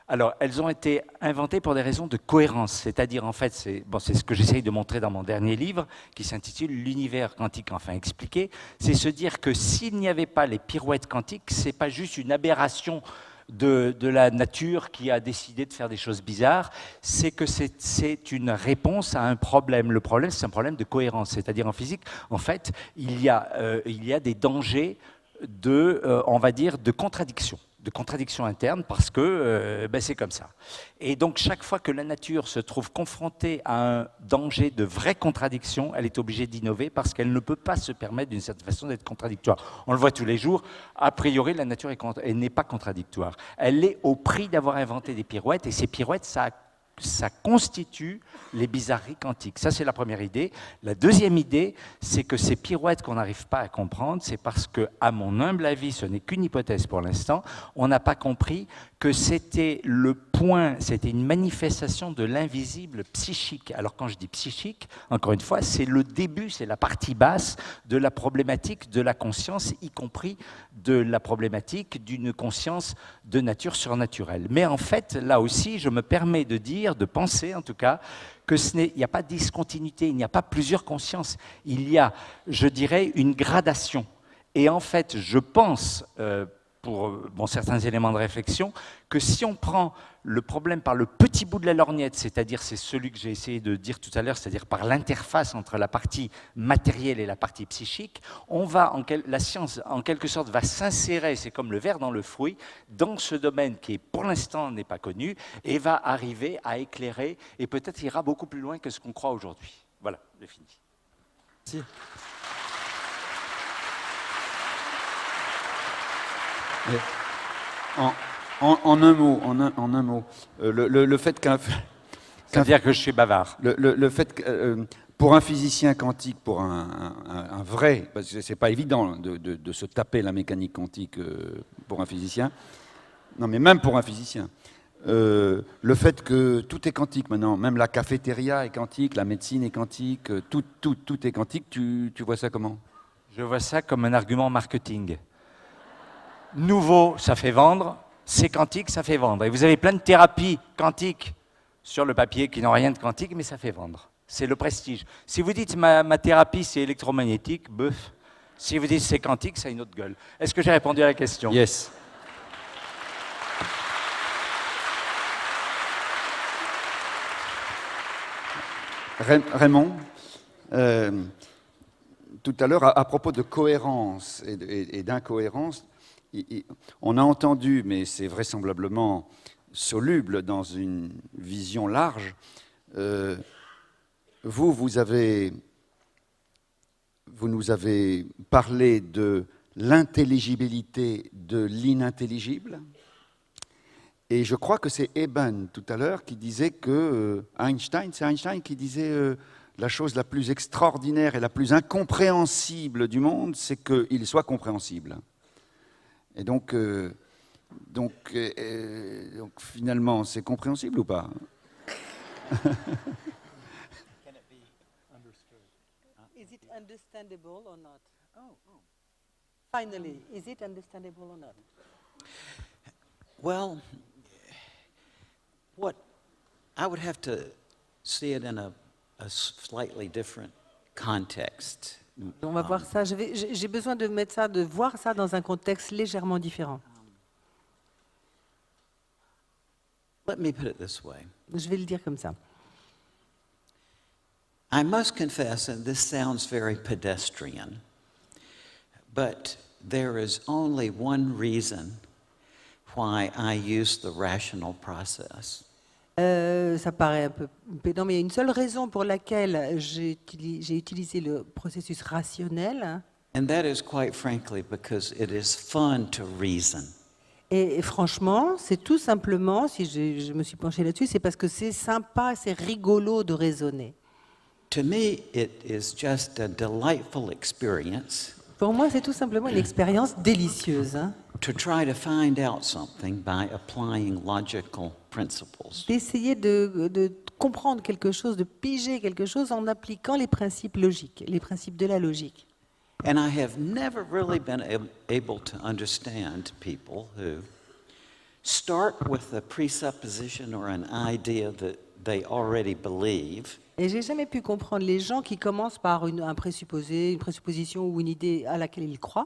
Alors, elles ont été inventées pour des raisons de cohérence, c'est-à-dire, en fait, c'est ce que j'essaye de montrer dans mon dernier livre, qui s'intitule « L'univers quantique enfin expliqué », c'est se dire que s'il n'y avait pas les pirouettes quantiques, ce n'est pas juste une aberration de la nature qui a décidé de faire des choses bizarres, c'est que c'est une réponse à un problème. Le problème, c'est un problème de cohérence, c'est-à-dire en physique, en fait, il y a des dangers on va dire, de contradiction interne, parce que c'est comme ça. Et donc, chaque fois que la nature se trouve confrontée à un danger de vraie contradiction, elle est obligée d'innover parce qu'elle ne peut pas se permettre d'une certaine façon d'être contradictoire. On le voit tous les jours, a priori, la nature elle n'est pas contradictoire. Elle est au prix d'avoir inventé des pirouettes, et ces pirouettes, ça constitue les bizarreries quantiques. Ça, c'est la première idée. La deuxième idée, c'est que ces pirouettes qu'on n'arrive pas à comprendre, c'est parce que, à mon humble avis, ce n'est qu'une hypothèse pour l'instant, on n'a pas compris que c'était une manifestation de l'invisible psychique. Alors quand je dis psychique, encore une fois, c'est le début, c'est la partie basse de la problématique de la conscience, y compris de la problématique d'une conscience de nature surnaturelle. Mais en fait, là aussi, je me permets de penser en tout cas, qu'il n'y a pas de discontinuité, il n'y a pas plusieurs consciences, il y a, je dirais, une gradation. Et en fait, je pense, pour certains éléments de réflexion, que si on prend le problème par le petit bout de la lorgnette, c'est-à-dire c'est celui que j'ai essayé de dire tout à l'heure, c'est-à-dire par l'interface entre la partie matérielle et la partie psychique, la science en quelque sorte va s'insérer, c'est comme le ver dans le fruit, dans ce domaine qui pour l'instant n'est pas connu, et va arriver à éclairer, et peut-être ira beaucoup plus loin que ce qu'on croit aujourd'hui. Voilà, j'ai fini. Merci. En un mot, le fait qu'un... Ça veut dire que je suis bavard. Le fait que, pour un physicien quantique, pour un vrai, parce que c'est pas évident de se taper la mécanique quantique pour un physicien, non mais même pour un physicien, le fait que tout est quantique maintenant, même la cafétéria est quantique, la médecine est quantique, tout est quantique, tu vois ça comment? Je vois ça comme un argument marketing. Nouveau, ça fait vendre. C'est quantique, ça fait vendre. Et vous avez plein de thérapies quantiques sur le papier qui n'ont rien de quantique, mais ça fait vendre. C'est le prestige. Si vous dites ma thérapie c'est électromagnétique, bœuf. Si vous dites c'est quantique, ça a une autre gueule. Est-ce que j'ai répondu à la question? Yes. Raymond, tout à l'heure, à propos de cohérence et d'incohérence, on a entendu, mais c'est vraisemblablement soluble dans une vision large, vous nous avez parlé de l'intelligibilité de l'inintelligible, et je crois que c'est Eben tout à l'heure qui disait que c'est Einstein qui disait la chose la plus extraordinaire et la plus incompréhensible du monde, c'est qu'il soit compréhensible. Et donc finalement, c'est compréhensible ou pas? Is it understandable or not? Finally, is it understandable or not? Well, I would have to see it in a slightly different context. On va voir ça. J'ai besoin de voir ça dans un contexte légèrement différent. Let me put it this way. Je vais le dire comme ça. I must confess, and this sounds very pedestrian, but there is only one reason why I use the rational process. Ça paraît un peu pédant, mais il y a une seule raison pour laquelle j'ai utilisé le processus rationnel. And that is quite frankly because it is fun to reason. Et franchement, c'est tout simplement, si je me suis penché là-dessus, c'est parce que c'est sympa, c'est rigolo de raisonner. To me, it is just a delightful experience. Pour moi, c'est tout simplement une expérience délicieuse. To try to find out something by applying logical principles. D'essayer de comprendre quelque chose, de piger quelque chose en appliquant les principes logiques, les principes de la logique. And I have never really been able to understand people who start with a presupposition or an idea that they already believe, Et j'ai jamais pu comprendre les gens qui commencent par un présupposé, une présupposition ou une idée à laquelle ils croient,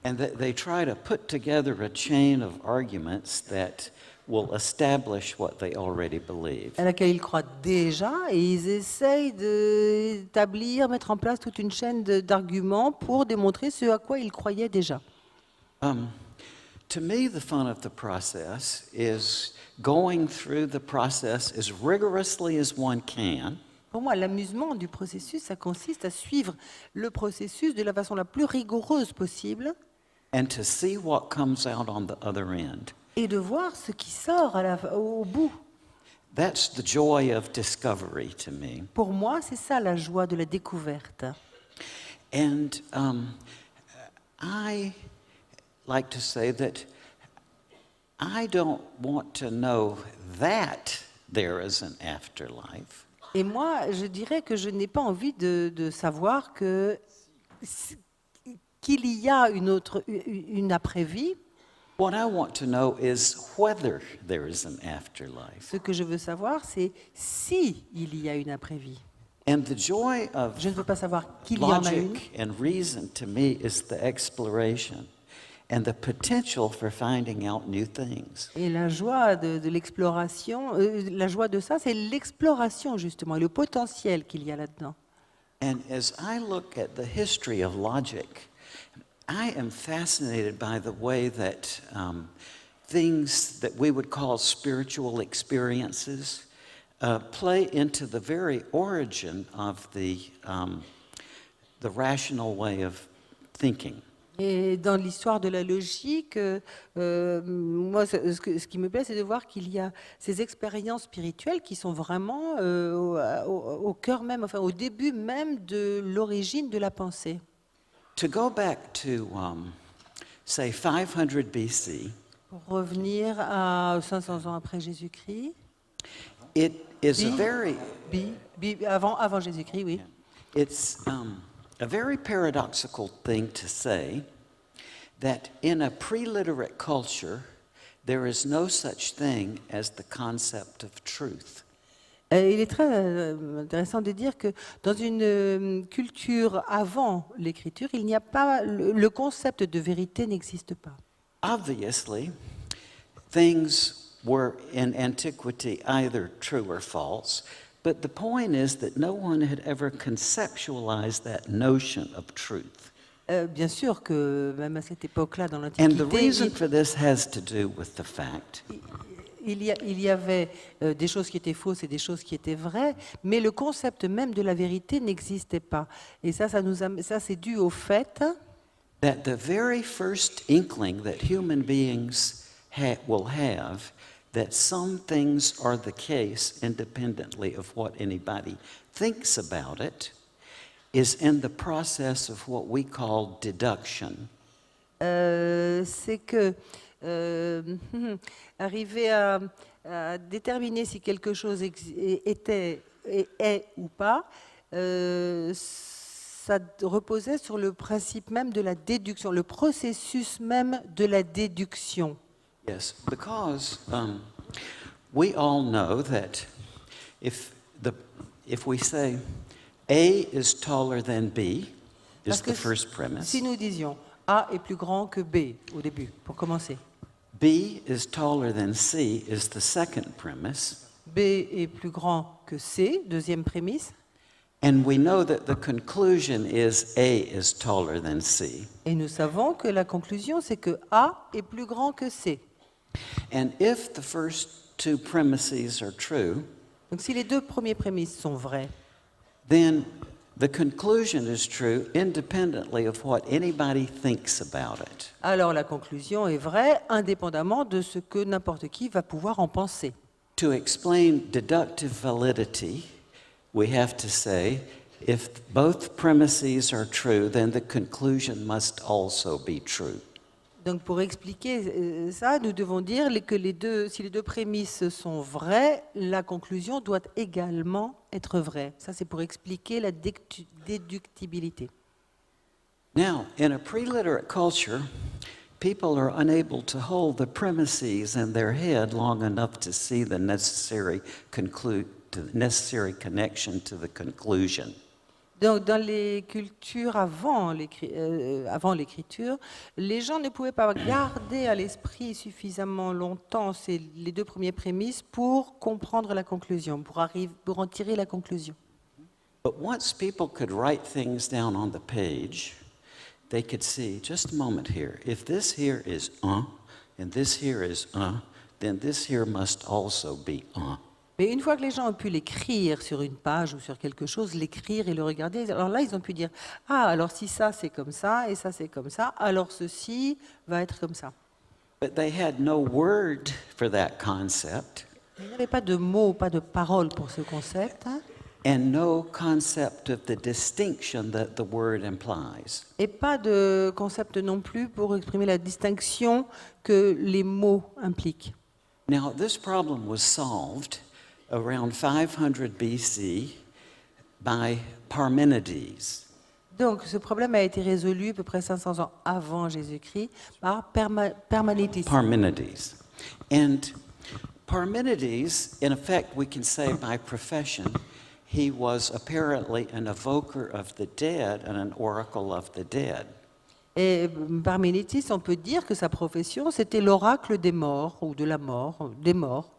and that they try to put together a chain of arguments that will establish what they already believe. à laquelle ils croient déjà, et ils essayent d'établir, mettre en place toute une chaîne d'arguments pour démontrer ce à quoi ils croyaient déjà. To me, the fun of the process is going through the process as rigorously as one can, Pour moi, l'amusement du processus, ça consiste à suivre le processus de la façon la plus rigoureuse possible and to see what comes out on the other end. et de voir ce qui sort au bout. That's the joy of discovery to me. Pour moi, c'est ça la joie de la découverte. And I like to say that I don't want to know that there is an afterlife. Et moi, je dirais que je n'ai pas envie de savoir qu'il y a une après-vie. What I want to know is whether there is an afterlife. Ce que je veux savoir, c'est si il y a une après-vie. And the joy of Je ne veux pas savoir qu'il y en a une. logic and reason to me is the exploration and the potential for finding out new things. Et la joie de l'exploration, la joie de ça, c'est l'exploration justement, et le potentiel qu'il y a là-dedans. And as I look at the history of logic, I am fascinated by the way that things that we would call spiritual experiences play into the very origin of the rational way of thinking. Et dans l'histoire de la logique, moi, ce qui me plaît, c'est de voir qu'il y a ces expériences spirituelles qui sont vraiment au cœur même, enfin au début même de l'origine de la pensée. To go back to, say, 500 BC, Pour revenir à 500 ans après Jésus-Christ, it is a Bi- very, avant Jésus-Christ, oui. it's a very paradoxical thing to say that in a pre-literate culture, there is no such thing as the concept of truth. Il est très intéressant de dire que dans une culture avant l'écriture, il n'y a pas le concept de vérité n'existe pas. Obviously, things were in antiquity either true or false, but the point is that no one had ever conceptualized that notion of truth. Bien sûr que même à cette époque-là, dans And the l'Antiquité, reason for this has to do with the fact il y avait des choses qui étaient fausses et des choses qui étaient vraies, mais le concept même de la vérité n'existait pas. Et ça c'est dû au fait that the very first inkling that human beings will have that some things are the case independently of what anybody thinks about it is in the process of what we call deduction. c'est que arriver à déterminer si quelque chose est ou pas, ça reposait sur le principe même de la déduction, le processus même de la déduction. Yes, because we all know that if we say A is taller than B, is Parce que the first premise. si nous disions A est plus grand que B au début, pour commencer, B is taller than C is the second premise. B est plus grand que C, deuxième prémisse, And we know that the conclusion is A is taller than C. et nous savons que la conclusion c'est que A est plus grand que C. And if the first two premises are true, Donc si les deux premières prémisses sont vraies, then the conclusion is true independently of what anybody thinks about it. alors la conclusion est vraie indépendamment de ce que n'importe qui va pouvoir en penser. To explain deductive validity, we have to say if both premises are true, then the conclusion must also be true. Donc pour expliquer ça, nous devons dire que si les deux prémices sont vraies, la conclusion doit également être vraie. Ça, c'est pour expliquer la déductibilité. Now, in a pre-literate culture, people are unable to hold the premises in their head long enough to see the necessary connection to the conclusion. Donc, dans les cultures avant l'écriture, les gens ne pouvaient pas garder à l'esprit suffisamment longtemps les deux premières prémices pour comprendre la conclusion, pour en tirer la conclusion. But once people could write things down on the page, they could see, just a moment here, if this here is and this here is then this here must also be Mais une fois que les gens ont pu l'écrire sur une page ou sur quelque chose, l'écrire et le regarder, alors là, ils ont pu dire « Ah, alors si ça, c'est comme ça, et ça, c'est comme ça, alors ceci va être comme ça. » But they had no word for that concept. Il n'y avait pas de mots, pas de paroles pour ce concept. And no concept of the distinction that the word implies. Et pas de concept non plus pour exprimer la distinction que les mots impliquent. Now, this problem was solved around 500 BC by Parmenides. Donc, ce problème a été résolu à peu près 500 ans avant Jésus-Christ par Parmenides. Parmenides. And Parmenides, in effect, we can say by profession, he was apparently an evoker of the dead and an oracle of the dead. Et Parménides, on peut dire que sa profession, c'était l'oracle des morts, ou de la mort, des morts.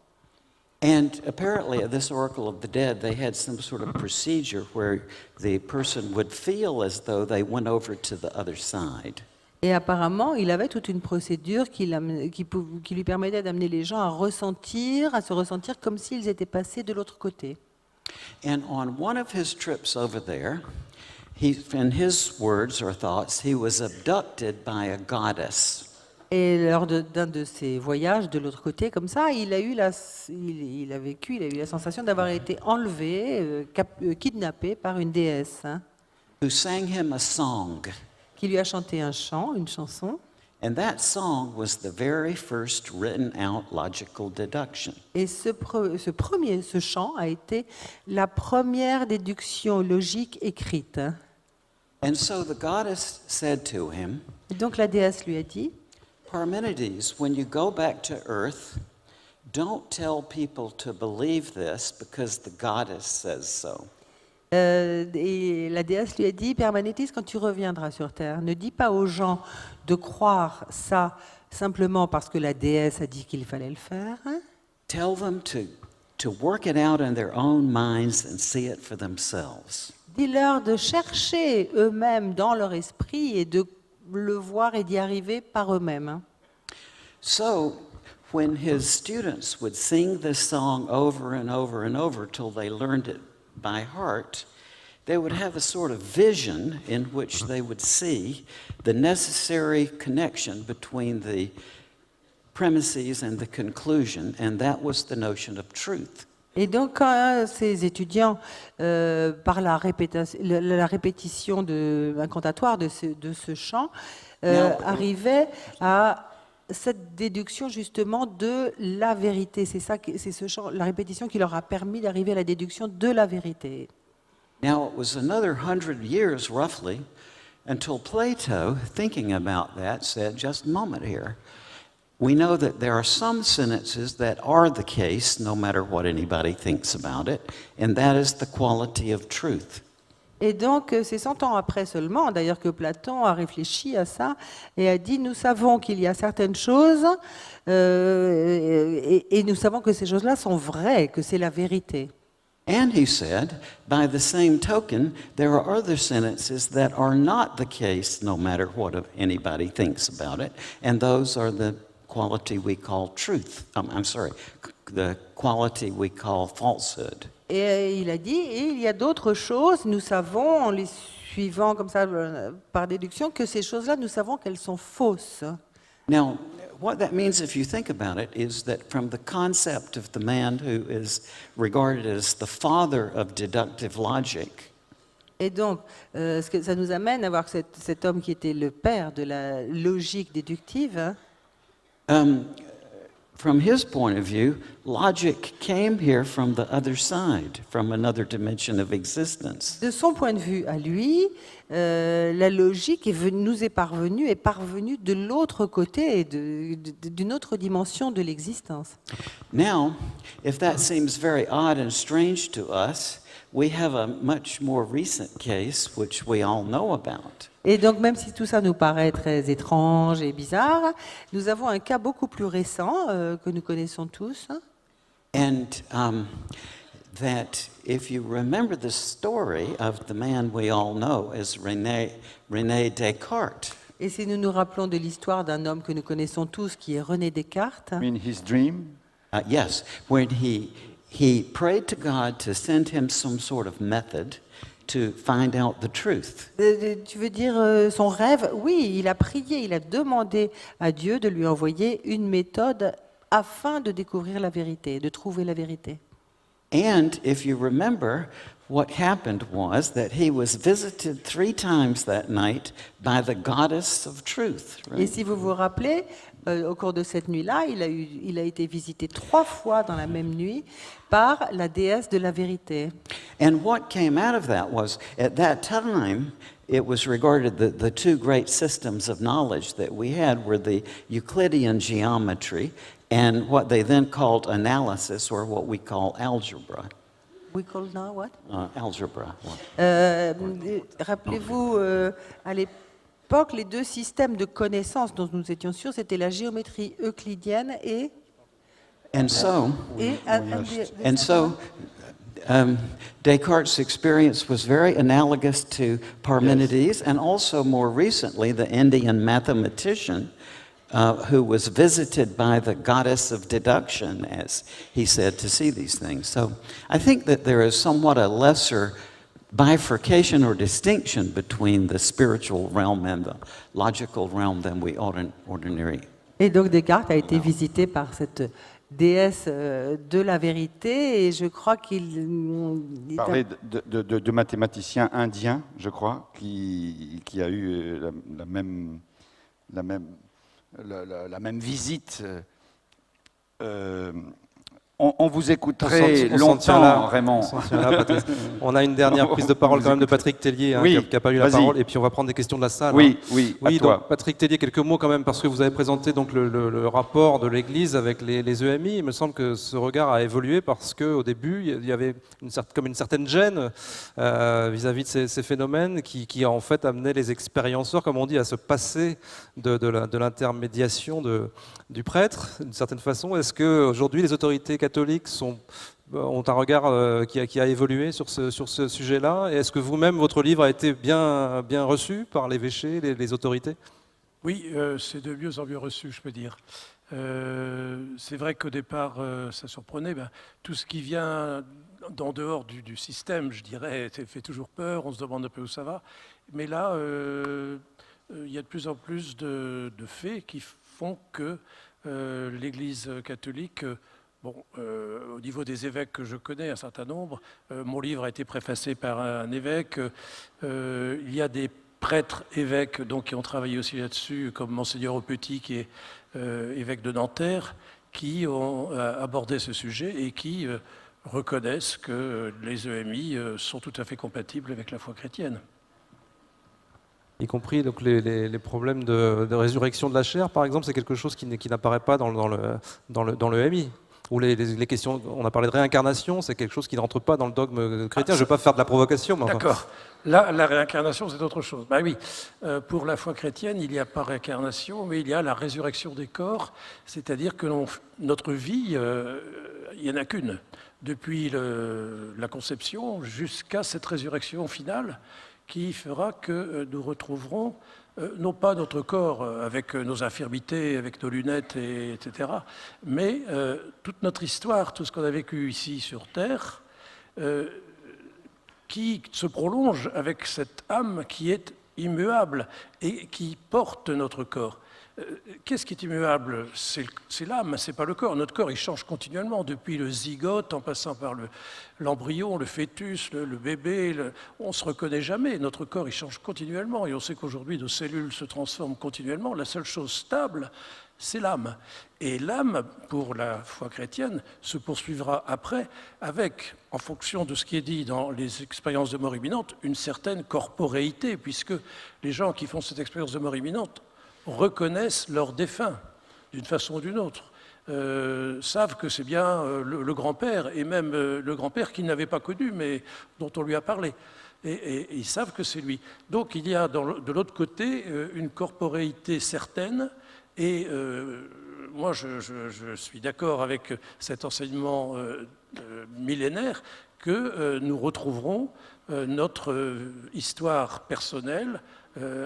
And apparently at this oracle of the dead, they had some sort of procedure where the person would feel as though they went over to the other side. Et apparemment, il avait toute une procédure qui lui permettait d'amener les gens à se ressentir comme s'ils étaient passés de l'autre côté. And on one of his trips over there, in his words or thoughts, he was abducted by a goddess. Et lors d'un de ses voyages de l'autre côté, comme ça, il a eu la sensation d'avoir été enlevé, kidnappé par une déesse, Who sang him a song. Qui lui a chanté une chanson. And that song was the very first written out logical deduction. Et ce chant a été la première déduction logique écrite. And so the goddess said to him, et donc la déesse lui a dit, Parmenides, when you go back to Earth, don't tell people to believe this because the goddess says so. Et la déesse lui a dit, Parmenides, quand tu reviendras sur Terre, ne dis pas aux gens de croire ça simplement parce que la déesse a dit qu'il fallait le faire. Tell them to work it out in their own minds and see it for themselves. Dis-leur de chercher eux-mêmes dans leur esprit et de le voir et d'y arriver par eux-mêmes. So, when his students would sing this song over and over and over till they learned it by heart, they would have a sort of vision in which they would see the necessary connection between the premises and the conclusion, and that was the notion of truth. Et donc, quand ces étudiants, par la répétition incantatoire de ce chant, arrivaient à cette déduction justement de la vérité. C'est ce chant, la répétition qui leur a permis d'arriver à la déduction de la vérité. Now, it was another 100 years, roughly, until Plato, thinking about that, said, just a moment here. We know that there are some sentences that are the case, no matter what anybody thinks about it, and that is the quality of truth. Et donc, c'est 100 ans après seulement, d'ailleurs, que Platon a réfléchi à ça et a dit, nous savons qu'il y a certaines choses, et nous savons que ces choses-là sont vraies, que c'est la vérité. And he said, by the same token, there are other sentences that are not the case, no matter what anybody thinks about it, and those are the quality we call truth. The quality we call falsehood. Et il a dit, et il y a d'autres choses, nous savons, en les suivant comme ça par déduction, que ces choses-là, nous savons qu'elles sont fausses. Now, what that means, if you think about it, is that from the concept of the man who is regarded as the father of deductive logic, Et donc, ce que ça nous amène à voir que cet homme qui était le père de la logique déductive, hein, from his point of view, logic came here from the other side, from another dimension of existence. de son point de vue à lui, la logique est parvenue de l'autre côté, d'une autre dimension de l'existence. Now, if that seems very odd and strange to us, we have a much more recent case which we all know about. Et donc, même si tout ça nous paraît très étrange et bizarre, nous avons un cas beaucoup plus récent que nous connaissons tous. And that if you remember the story of the man we all know as René Descartes, Et si nous nous rappelons de l'histoire d'un homme que nous connaissons tous, qui est René Descartes, In his dream, yes, when he prayed to God to send him some sort of method to find out the truth. tu veux dire son rêve? Oui, il a prié, il a demandé à Dieu de lui envoyer une méthode afin de découvrir la vérité, de trouver la vérité. And if you remember, what happened was that he was visited 3 times that night by the goddess of truth. Et si vous vous rappelez, au cours de cette nuit-là, il a été visité 3 fois dans la même nuit par la déesse de la vérité. And what came out of that was, at that time, it was regarded that the 2 great systems of knowledge that we had were the Euclidean geometry and what they then called analysis, or what we call algebra. We call now what? Algebra. Rappelez-vous, à l'époque, les 2 systèmes de connaissances dont nous étions sûrs, c'était la géométrie euclidienne et And so, and Descartes' experience was very analogous to Parmenides, and also more recently the Indian mathematician who was visited by the goddess of deduction, as he said, to see these things. So I think that there is somewhat a lesser bifurcation or distinction between the spiritual realm and the logical realm than we ordinarily. Et donc Descartes a été visité par cette déesse de la vérité, et je crois qu'il parlait de mathématiciens indiens, je crois, qui a eu la même visite. On vous écouterait longtemps, Raymond. On a une dernière prise de parole quand même de Patrick Tellier, hein, Oui, qui n'a pas eu la vas-y. parole, et puis on va prendre des questions de la salle. Oui, hein. oui, Oui, à toi. donc Patrick Tellier, quelques mots quand même, parce que vous avez présenté donc le rapport de l'Église avec les EMI. Il me semble que ce regard a évolué parce qu'au début, il y avait comme une certaine gêne vis-à-vis de ces phénomènes qui en fait amenaient les expérienceurs, comme on dit, à se passer de l'intermédiation du prêtre, d'une certaine façon. Est-ce qu'aujourd'hui, les autorités catholiques ont un regard qui a évolué sur ce sujet-là? Et est-ce que vous-même, votre livre a été bien reçu par l'évêché, les autorités? Oui, c'est de mieux en mieux reçu, je peux dire. C'est vrai qu'au départ, ça surprenait. Tout ce qui vient d'en dehors du système, je dirais, fait toujours peur. On se demande un peu où ça va. Mais là, il y a de plus en plus de faits qui font que l'Église catholique, au niveau des évêques que je connais, un certain nombre, mon livre a été préfacé par un évêque, il y a des prêtres évêques donc, qui ont travaillé aussi là-dessus, comme Monseigneur Aupetit, qui est évêque de Nanterre, qui ont abordé ce sujet et qui reconnaissent que les EMI sont tout à fait compatibles avec la foi chrétienne. Y compris donc, les problèmes de résurrection de la chair, par exemple, c'est quelque chose qui n'apparaît pas dans le EMI. Ou les questions, on a parlé de réincarnation, c'est quelque chose qui ne rentre pas dans le dogme chrétien. Je ne vais pas faire de la provocation. Mais enfin. D'accord. Là, la réincarnation, c'est autre chose. Ben oui, pour la foi chrétienne, il n'y a pas réincarnation, mais il y a la résurrection des corps, c'est-à-dire que notre vie, il n'y en a qu'une. Depuis la conception jusqu'à cette résurrection finale, qui fera que nous retrouverons non pas notre corps avec nos infirmités, avec nos lunettes, etc., mais toute notre histoire, tout ce qu'on a vécu ici sur Terre, qui se prolonge avec cette âme qui est immuable et qui porte notre corps. Qu'est-ce qui est immuable? C'est l'âme, c'est pas le corps. Notre corps, il change continuellement, depuis le zygote, en passant par l'embryon, le fœtus, le bébé. On ne se reconnaît jamais. Notre corps, il change continuellement. Et on sait qu'aujourd'hui, nos cellules se transforment continuellement. La seule chose stable, c'est l'âme. Et l'âme, pour la foi chrétienne, se poursuivra après avec, en fonction de ce qui est dit dans les expériences de mort imminente, une certaine corporéité, puisque les gens qui font cette expérience de mort imminente reconnaissent leurs défunts d'une façon ou d'une autre, savent que c'est bien le grand-père, et même le grand-père qu'ils n'avaient pas connu, mais dont on lui a parlé. Et ils savent que c'est lui. Donc il y a de l'autre côté une corporéité certaine, et moi je suis d'accord avec cet enseignement millénaire que nous retrouverons notre histoire personnelle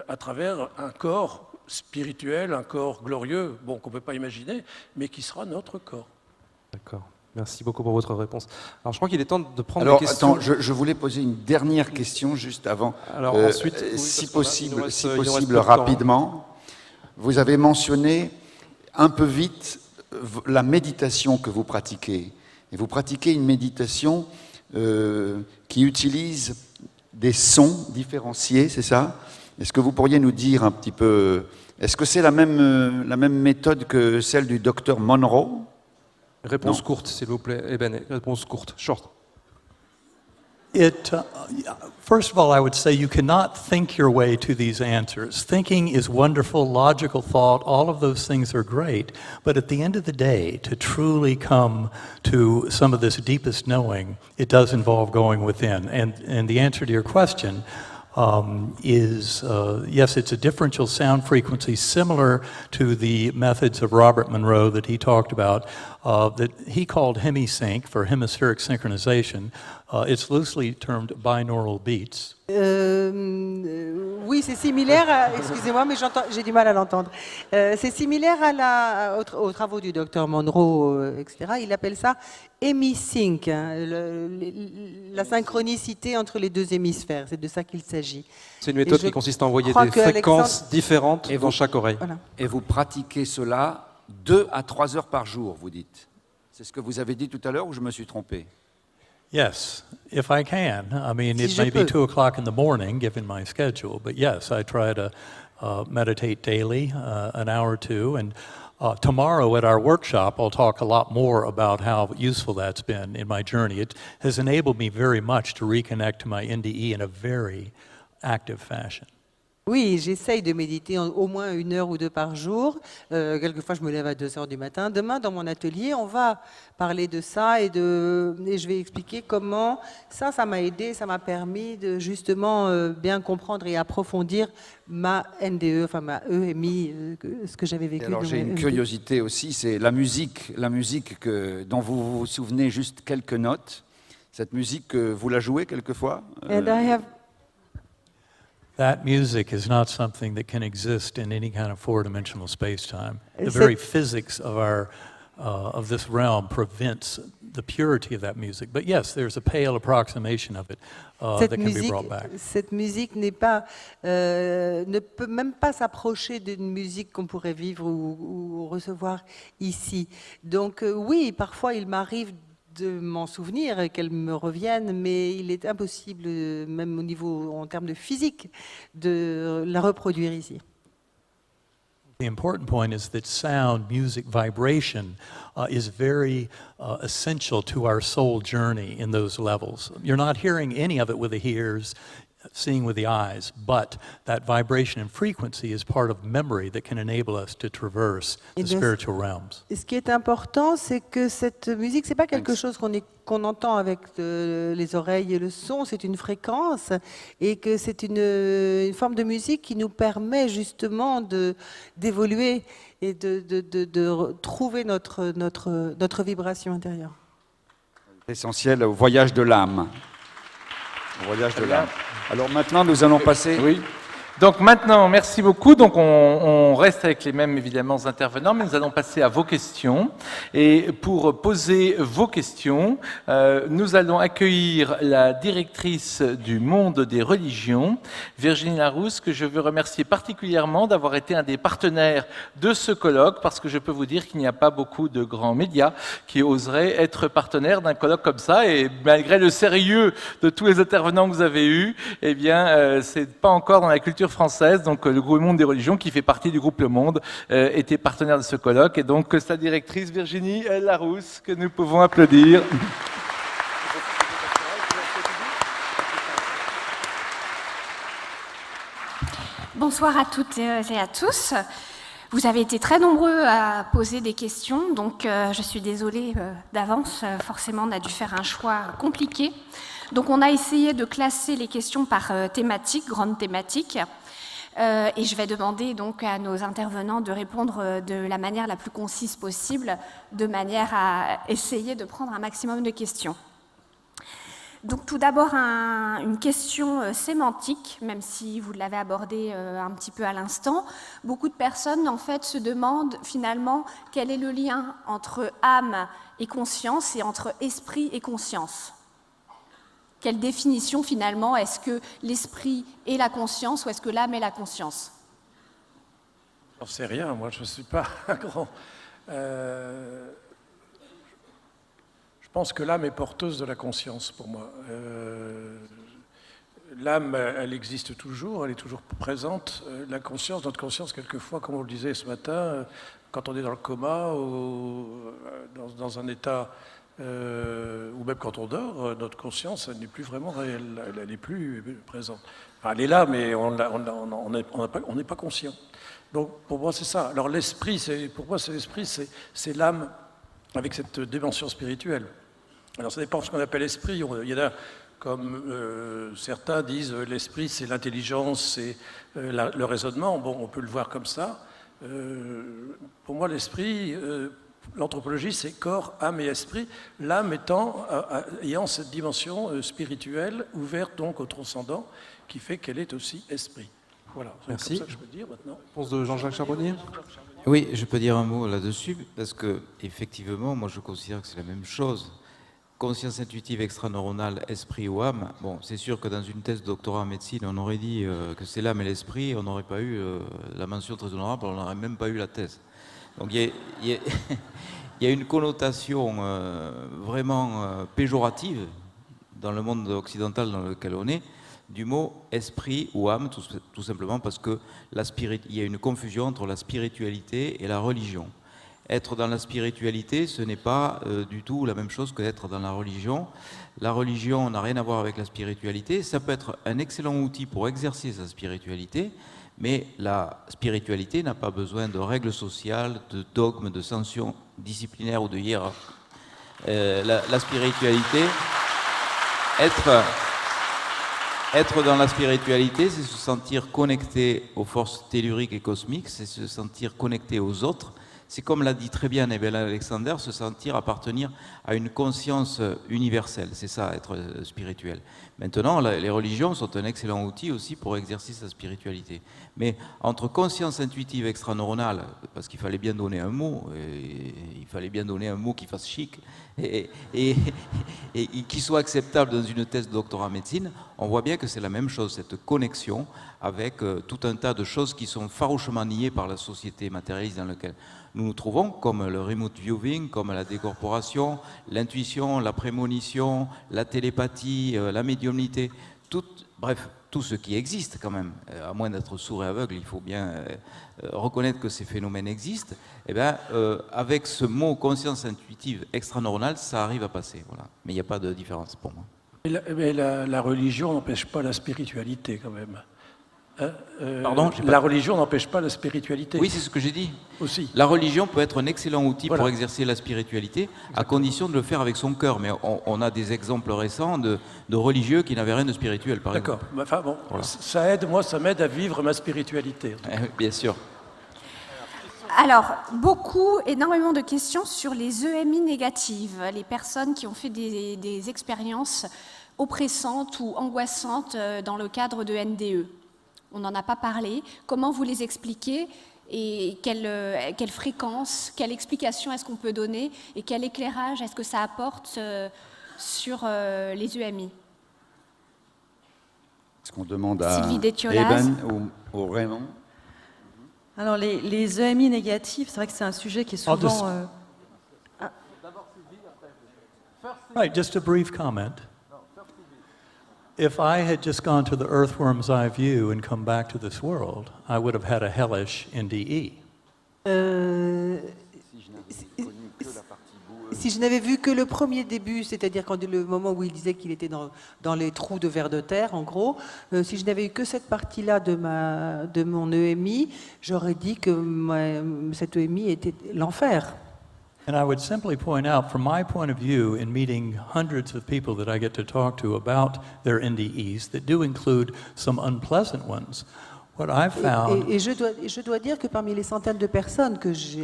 à travers un corps spirituel, un corps glorieux, bon, qu'on ne peut pas imaginer, mais qui sera notre corps. D'accord. Merci beaucoup pour votre réponse. Alors, je crois qu'il est temps de prendre Alors, des questions. attends, je voulais poser une dernière question juste avant. Alors, ensuite, oui, si parce qu'il possible, nous reste peu de temps. rapidement, vous avez mentionné un peu vite la méditation que vous pratiquez. Et vous pratiquez une méditation qui utilise des sons différenciés, c'est ça? Est-ce que vous pourriez nous dire un petit peu, est-ce que c'est la même méthode que celle du docteur Monroe? Réponse courte, s'il vous plaît. Eben, réponse courte, short. First of all, I would say you cannot think your way to these answers. Thinking is wonderful, logical thought, all of those things are great. But at the end of the day, to truly come to some of this deepest knowing, it does involve going within. And the answer to your question is yes, it's a differential sound frequency similar to the methods of Robert Monroe that he talked about, that he called hemisync for hemispheric synchronization. It's loosely termed binaural beats. Oui, c'est similaire, excusez-moi, mais j'ai du mal à l'entendre. C'est similaire aux travaux du docteur Monroe, etc. Il appelle ça hemisync, hein, la synchronicité entre les deux hémisphères. C'est de ça qu'il s'agit. C'est une méthode qui consiste à envoyer des fréquences différentes dans chaque oreille. Voilà. Et vous pratiquez cela 2 à 3 heures par jour, vous dites. C'est ce que vous avez dit tout à l'heure ou je me suis trompé? Yes, if I can. I mean, it may be 2 o'clock in the morning, given my schedule, but yes, I try to meditate daily, an hour or two. And tomorrow at our workshop, I'll talk a lot more about how useful that's been in my journey. It has enabled me very much to reconnect to my NDE in a very active fashion. Oui, j'essaye de méditer au moins 1 heure ou 2 par jour. Quelquefois, je me lève à 2 heures du matin. Demain, dans mon atelier, on va parler de ça et je vais expliquer comment ça m'a aidé, ça m'a permis de justement bien comprendre et approfondir ma NDE, enfin ma EMI, ce que j'avais vécu. Alors j'ai une curiosité aussi, c'est la musique dont vous vous souvenez juste quelques notes. Cette musique, vous la jouez quelquefois? That music is not something that can exist in any kind of four-dimensional space-time. The very physics of this realm prevents the purity of that music. But yes, there's a pale approximation of it that can be brought back. Cette musique ne peut même pas s'approcher d'une musique qu'on pourrait vivre ou recevoir ici. Donc oui, parfois il m'arrive de m'en souvenir, qu'elle me revienne, mais il est impossible, même au niveau, en termes de physique, de la reproduire ici. The important point is that sound, music, vibration is very essential to our soul journey in those levels. You're not hearing any of it with the ears, seeing with the eyes, but that vibration and frequency is part of memory that can enable us to traverse the spiritual realms. Et ce qui est important, c'est que cette musique, c'est pas quelque chose qu'on entend avec les oreilles et le son, c'est une fréquence, et que c'est une forme de musique qui nous permet justement d'évoluer et de trouver notre vibration intérieure. Essentiel au voyage de l'âme. Au voyage de l'âme. Alors maintenant, nous allons passer Donc maintenant, merci beaucoup. Donc on reste avec les mêmes évidemment intervenants, mais nous allons passer à vos questions. Et pour poser vos questions, nous allons accueillir la directrice du Monde des religions, Virginie Larousse, que je veux remercier particulièrement d'avoir été un des partenaires de ce colloque, parce que je peux vous dire qu'il n'y a pas beaucoup de grands médias qui oseraient être partenaires d'un colloque comme ça. Et malgré le sérieux de tous les intervenants que vous avez eus, eh bien, c'est pas encore dans la culture française. Donc, le groupe Monde des religions, qui fait partie du groupe Le Monde, était partenaire de ce colloque. Et donc, sa directrice, Virginie Larousse, que nous pouvons applaudir. Bonsoir à toutes et à tous. Vous avez été très nombreux à poser des questions, donc je suis désolée d'avance. Forcément, on a dû faire un choix compliqué. Donc, on a essayé de classer les questions par thématique, grande thématique. Et je vais demander donc à nos intervenants de répondre de la manière la plus concise possible, de manière à essayer de prendre un maximum de questions. Donc tout d'abord une question sémantique, même si vous l'avez abordé un petit peu à l'instant. Beaucoup de personnes en fait se demandent finalement quel est le lien entre âme et conscience et entre esprit et conscience. Quelle définition finalement, est-ce que l'esprit est la conscience ou est-ce que l'âme est la conscience? J'en sais rien, moi je ne suis pas un grand... Je pense que l'âme est porteuse de la conscience pour moi. L'âme, elle existe toujours, elle est toujours présente. La conscience, notre conscience, quelquefois, comme on le disait ce matin, quand on est dans le coma ou dans un état... ou même quand on dort, notre conscience, elle n'est plus vraiment réelle, elle n'est plus présente. Enfin, elle est là, mais on n'est pas conscient. Donc pour moi, c'est ça. Alors l'esprit, pour moi, c'est l'esprit, c'est l'âme avec cette dimension spirituelle. Alors ça dépend de ce qu'on appelle esprit. Il y en a, comme certains disent, l'esprit, c'est l'intelligence, c'est le raisonnement. Bon, on peut le voir comme ça. Pour moi, l'esprit... L'anthropologie, c'est corps, âme et esprit, l'âme ayant cette dimension spirituelle, ouverte donc au transcendant, qui fait qu'elle est aussi esprit. Voilà, c'est Merci. comme ça que je peux dire maintenant. Réponse de Jean-Jacques Charbonnier. Oui, je peux dire un mot là-dessus, parce que effectivement, moi je considère que c'est la même chose. Conscience intuitive extraneuronale, esprit ou âme. Bon, c'est sûr que dans une thèse de doctorat en médecine, on aurait dit que c'est l'âme et l'esprit, on n'aurait pas eu la mention très honorable, on n'aurait même pas eu la thèse. Donc il y a une connotation vraiment péjorative dans le monde occidental dans lequel on est, du mot esprit ou âme, tout simplement parce que il y a une confusion entre la spiritualité et la religion. Être dans la spiritualité, ce n'est pas du tout la même chose que d'être dans la religion. La religion n'a rien à voir avec la spiritualité. Ça peut être un excellent outil pour exercer sa spiritualité, mais la spiritualité n'a pas besoin de règles sociales, de dogmes, de sanctions disciplinaires ou de hiérarchie. La spiritualité, être dans la spiritualité, c'est se sentir connecté aux forces telluriques et cosmiques, c'est se sentir connecté aux autres. C'est comme l'a dit très bien Nebel Alexander, se sentir appartenir à une conscience universelle. C'est ça, être spirituel. Maintenant, les religions sont un excellent outil aussi pour exercer sa spiritualité. Mais entre conscience intuitive extraneuronale, parce qu'il fallait bien donner un mot, et il fallait bien donner un mot qui fasse chic, et qui soit acceptable dans une thèse de doctorat en médecine, on voit bien que c'est la même chose, cette connexion avec tout un tas de choses qui sont farouchement niées par la société matérialiste dans laquelle nous nous trouvons, comme le remote viewing, comme la décorporation, l'intuition, la prémonition, la télépathie, la médiumnité, bref, tout ce qui existe quand même, à moins d'être sourd et aveugle, il faut bien reconnaître que ces phénomènes existent, et bien, avec ce mot conscience intuitive extraneuronale, ça arrive à passer. Voilà. Mais il n'y a pas de différence pour moi. Mais la religion n'empêche pas la spiritualité quand même. Pardon, la religion n'empêche pas la spiritualité. Oui, c'est ce que j'ai dit. Aussi. La religion peut être un excellent outil pour exercer la spiritualité, à condition de le faire avec son cœur. Mais on a des exemples récents de religieux qui n'avaient rien de spirituel, par exemple. D'accord. Enfin, bon, voilà. Ça m'aide à vivre ma spiritualité. Bien sûr. Alors, énormément de questions sur les EMI négatives, les personnes qui ont fait des expériences oppressantes ou angoissantes dans le cadre de NDE. On n'en a pas parlé. Comment vous les expliquez et quelle fréquence, quelle explication est-ce qu'on peut donner et quel éclairage est-ce que ça apporte sur les EMI? Est-ce qu'on demande à Sylvie Détiolaz Eben ou Raymond? Alors les EMI négatifs, c'est vrai que c'est un sujet qui est souvent... Right, just a brief comment. If I had just gone to the earthworm's eye view and come back to this world, I would have had a hellish NDE. Si je n'avais vu que le premier début, c'est-à-dire le moment où il disait qu'il était dans les trous de vers de terre, en gros, si je n'avais eu que cette partie-là de mon EMI, j'aurais dit que cette EMI était l'enfer. And I would simply point out, from my point of view, in meeting hundreds of people that I get to talk to about their NDEs, that do include some unpleasant ones, what I've found... Et je dois dire que parmi les centaines de personnes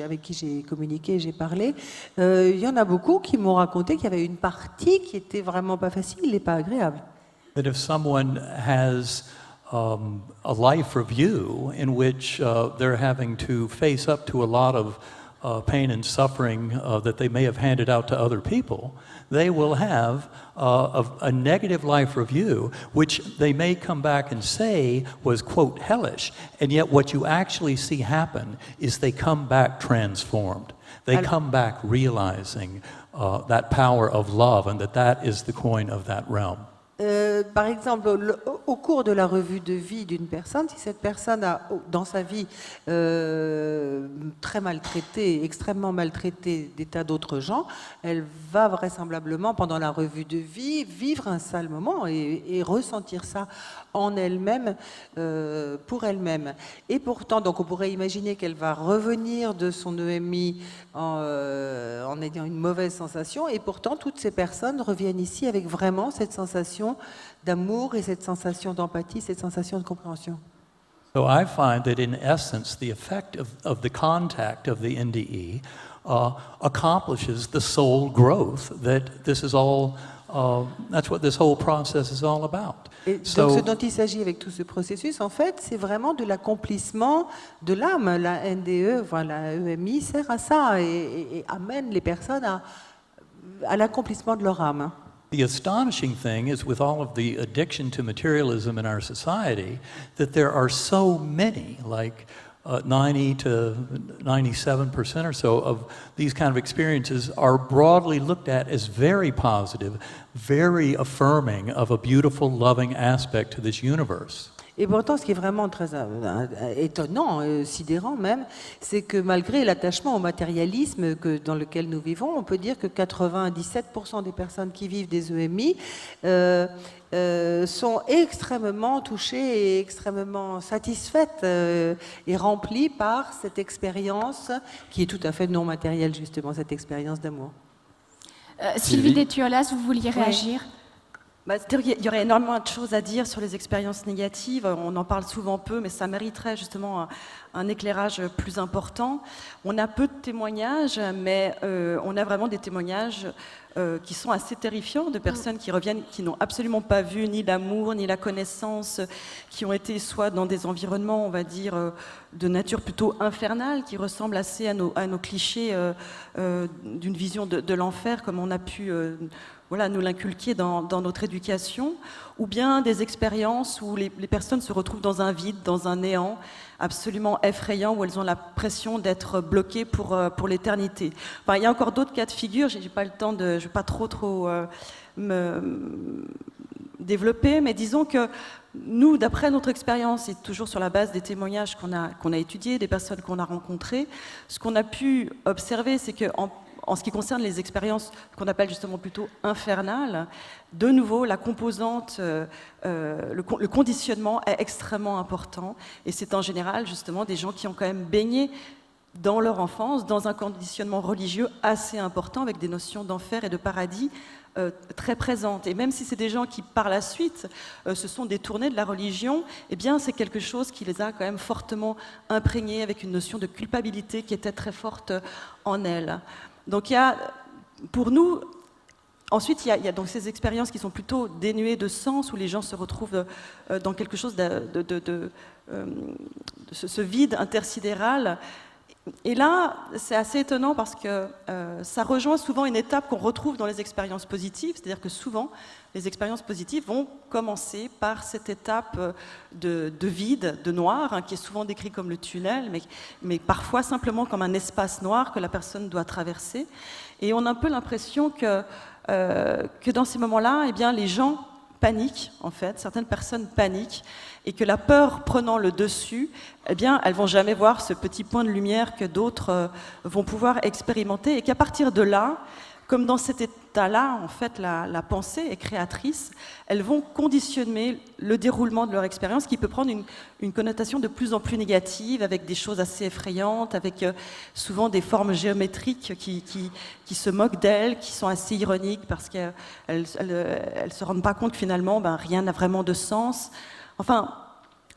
avec qui j'ai communiqué, j'ai parlé, il y en a beaucoup qui m'ont raconté qu'il y avait une partie qui était vraiment pas facile et pas agréable. That if someone has a life review in which they're having to face up to a lot of pain and suffering that they may have handed out to other people, they will have a negative life review, which they may come back and say was, quote, hellish, and yet what you actually see happen is they come back transformed. They come back realizing that power of love and that is the coin of that realm. Par exemple, au cours de la revue de vie d'une personne, si cette personne a, dans sa vie, très maltraité, extrêmement maltraité des tas d'autres gens, elle va vraisemblablement, pendant la revue de vie, vivre un sale moment et ressentir ça en elle-même, pour elle-même. Et pourtant, donc on pourrait imaginer qu'elle va revenir de son EMI en ayant une mauvaise sensation, et pourtant toutes ces personnes reviennent ici avec vraiment cette sensation d'amour et cette sensation d'empathie, cette sensation de compréhension. So I find that in essence, the effect of the contact of the NDE accomplishes the soul growth that this is all, that's what this whole process is all about. Et donc ce dont il s'agit avec tout ce processus, en fait, c'est vraiment de l'accomplissement de l'âme. La NDE, enfin, la EMI sert à ça et amène les personnes à l'accomplissement de leur âme. The astonishing thing is, with all of the addiction to materialism in our society, that there are so many, like 90 to 97% or so of these kind of experiences are broadly looked at as very positive, very affirming of a beautiful, loving aspect to this universe. Et pourtant, ce qui est vraiment très étonnant, sidérant même, c'est que malgré l'attachement au matérialisme dans lequel nous vivons, on peut dire que 97% des personnes qui vivent des EMI sont extrêmement touchées et extrêmement satisfaites et remplies par cette expérience qui est tout à fait non matérielle, justement, cette expérience d'amour. Sylvie Détiolaz, vous vouliez réagir? Il y aurait énormément de choses à dire sur les expériences négatives. On en parle souvent peu, mais ça mériterait justement un éclairage plus important. On a peu de témoignages, mais on a vraiment des témoignages qui sont assez terrifiants de personnes qui reviennent, qui n'ont absolument pas vu ni l'amour, ni la connaissance, qui ont été soit dans des environnements, on va dire, de nature plutôt infernale, qui ressemblent assez à nos clichés d'une vision de l'enfer, comme on a pu... nous l'inculquer dans notre éducation, ou bien des expériences où les personnes se retrouvent dans un vide, dans un néant absolument effrayant, où elles ont l'impression d'être bloquées pour l'éternité. Enfin, il y a encore d'autres cas de figure, j'ai pas le temps je ne vais pas trop me développer, mais disons que nous, d'après notre expérience, et toujours sur la base des témoignages qu'on a étudiés, des personnes qu'on a rencontrées, ce qu'on a pu observer, c'est que en ce qui concerne les expériences qu'on appelle justement plutôt infernales, de nouveau, la composante, le conditionnement est extrêmement important. Et c'est en général justement des gens qui ont quand même baigné dans leur enfance, dans un conditionnement religieux assez important, avec des notions d'enfer et de paradis très présentes. Et même si c'est des gens qui, par la suite, se sont détournés de la religion, eh bien, c'est quelque chose qui les a quand même fortement imprégnés, avec une notion de culpabilité qui était très forte en elles. Donc il y a, pour nous, Ensuite, il y a donc ces expériences qui sont plutôt dénuées de sens, où les gens se retrouvent dans quelque chose de ce vide intersidéral. Et là, c'est assez étonnant parce que ça rejoint souvent une étape qu'on retrouve dans les expériences positives, c'est-à-dire que souvent, les expériences positives vont commencer par cette étape de vide, de noir, hein, qui est souvent décrit comme le tunnel, mais parfois simplement comme un espace noir que la personne doit traverser. Et on a un peu l'impression que dans ces moments-là, eh bien, les gens paniquent, en fait, certaines personnes paniquent, et que la peur prenant le dessus, eh bien, elles vont jamais voir ce petit point de lumière que d'autres vont pouvoir expérimenter, et qu'à partir de là, comme dans cet état-là, en fait, la pensée est créatrice, elles vont conditionner le déroulement de leur expérience qui peut prendre une connotation de plus en plus négative, avec des choses assez effrayantes, avec souvent des formes géométriques qui se moquent d'elles, qui sont assez ironiques parce qu'elles ne se rendent pas compte que finalement, rien n'a vraiment de sens. Enfin,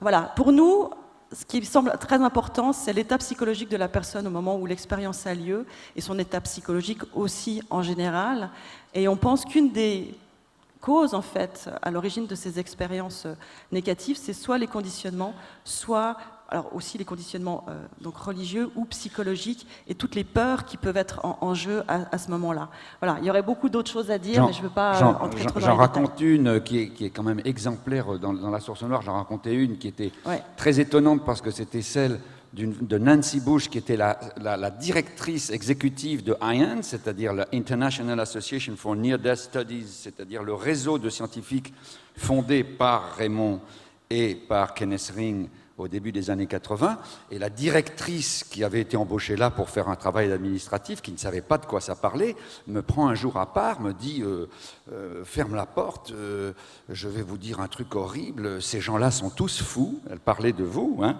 voilà, pour nous, ce qui me semble très important, c'est l'état psychologique de la personne au moment où l'expérience a lieu, et son état psychologique aussi en général. Et on pense qu'une des causes, en fait, à l'origine de ces expériences négatives, c'est soit les conditionnements, soit alors aussi les conditionnements donc religieux ou psychologiques, et toutes les peurs qui peuvent être en jeu à ce moment-là. Voilà, il y aurait beaucoup d'autres choses à dire, mais je ne veux pas entrer trop dans J'en les raconte une qui est quand même exemplaire dans La Source Noire. J'en racontais une qui était très étonnante parce que c'était celle de Nancy Bush, qui était la directrice exécutive de IANS, c'est-à-dire la International Association for Near-Death Studies, c'est-à-dire le réseau de scientifiques fondé par Raymond et par Kenneth Ring au début des années 80, et la directrice qui avait été embauchée là pour faire un travail administratif, qui ne savait pas de quoi ça parlait, me prend un jour à part, me dit ferme la porte, je vais vous dire un truc horrible, ces gens-là sont tous fous, elle parlait de vous, hein,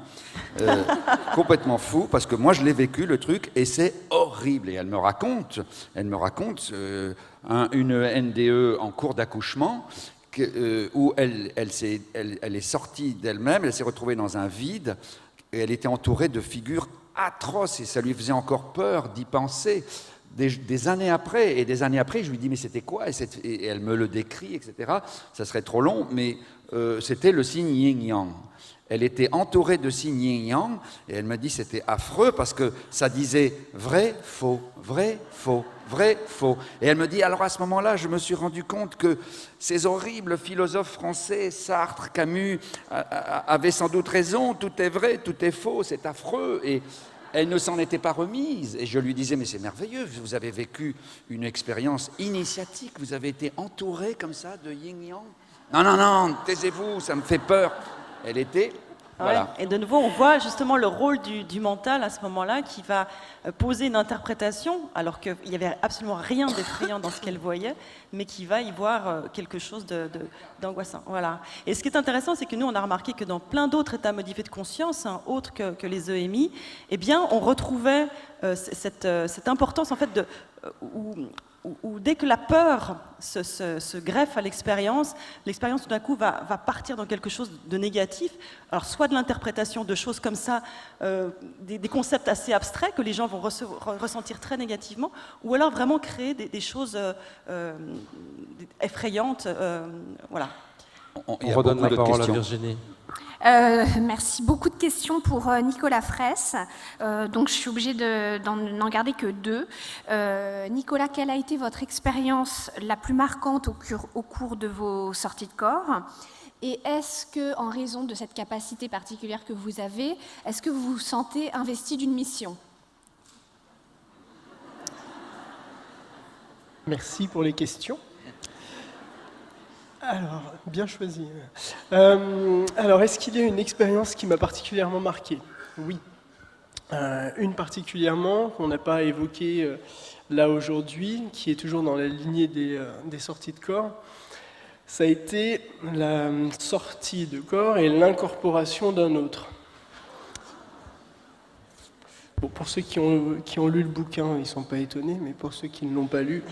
complètement fous, parce que moi je l'ai vécu le truc, et c'est horrible, et elle me raconte une NDE en cours d'accouchement, où elle est sortie d'elle-même, elle s'est retrouvée dans un vide, et elle était entourée de figures atroces, et ça lui faisait encore peur d'y penser. Des années après, je lui dis mais c'était quoi, et elle me le décrit, etc. Ça serait trop long, mais c'était le signe yin-yang. Elle était entourée de signes yin-yang, et elle me dit c'était affreux parce que ça disait vrai, faux, vrai, faux, vrai, faux. Et elle me dit, alors à ce moment-là, je me suis rendu compte que ces horribles philosophes français, Sartre, Camus, avaient sans doute raison, tout est vrai, tout est faux, c'est affreux. Et elle ne s'en était pas remise. Et je lui disais, mais c'est merveilleux, vous avez vécu une expérience initiatique, vous avez été entouré comme ça de yin-yang. Non, non, non, taisez-vous, ça me fait peur. Elle était... Voilà. Et de nouveau, on voit justement le rôle du mental à ce moment-là qui va poser une interprétation, alors qu'il n'y avait absolument rien d'effrayant dans ce qu'elle voyait, mais qui va y voir quelque chose d'angoissant. Voilà. Et ce qui est intéressant, c'est que nous, on a remarqué que dans plein d'autres états modifiés de conscience, hein, autres que les EMI, eh bien, on retrouvait cette importance, en fait, où dès que la peur se greffe à l'expérience tout d'un coup va partir dans quelque chose de négatif. Alors soit de l'interprétation de choses comme ça, des concepts assez abstraits que les gens vont ressentir très négativement, ou alors vraiment créer des choses effrayantes. Voilà. On redonne la parole à Virginie. Merci. Beaucoup de questions pour Nicolas Fraisse. Donc, je suis obligée d'en garder que 2. Nicolas, quelle a été votre expérience la plus marquante au cours de vos sorties de corps ? Et est-ce que, en raison de cette capacité particulière que vous avez, est-ce que vous vous sentez investi d'une mission ? Merci pour les questions. Alors, bien choisi. Alors, est-ce qu'il y a une expérience qui m'a particulièrement marqué ? Oui. Une particulièrement, qu'on n'a pas évoquée là aujourd'hui, qui est toujours dans la lignée des sorties de corps, ça a été la sortie de corps et l'incorporation d'un autre. Bon, pour ceux qui ont lu le bouquin, ils ne sont pas étonnés, mais pour ceux qui ne l'ont pas lu,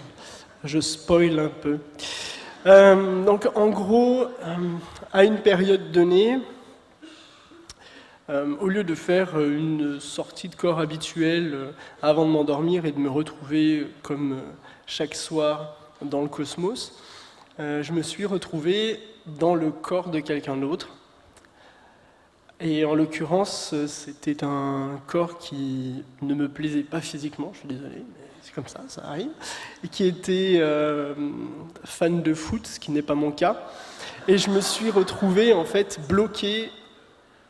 je spoil un peu. Donc en gros, à une période donnée, au lieu de faire une sortie de corps habituelle avant de m'endormir et de me retrouver comme chaque soir dans le cosmos, je me suis retrouvé dans le corps de quelqu'un d'autre. Et en l'occurrence, c'était un corps qui ne me plaisait pas physiquement, je suis désolé, mais c'est comme ça, ça arrive, et qui était fan de foot, ce qui n'est pas mon cas. Et je me suis retrouvé en fait bloqué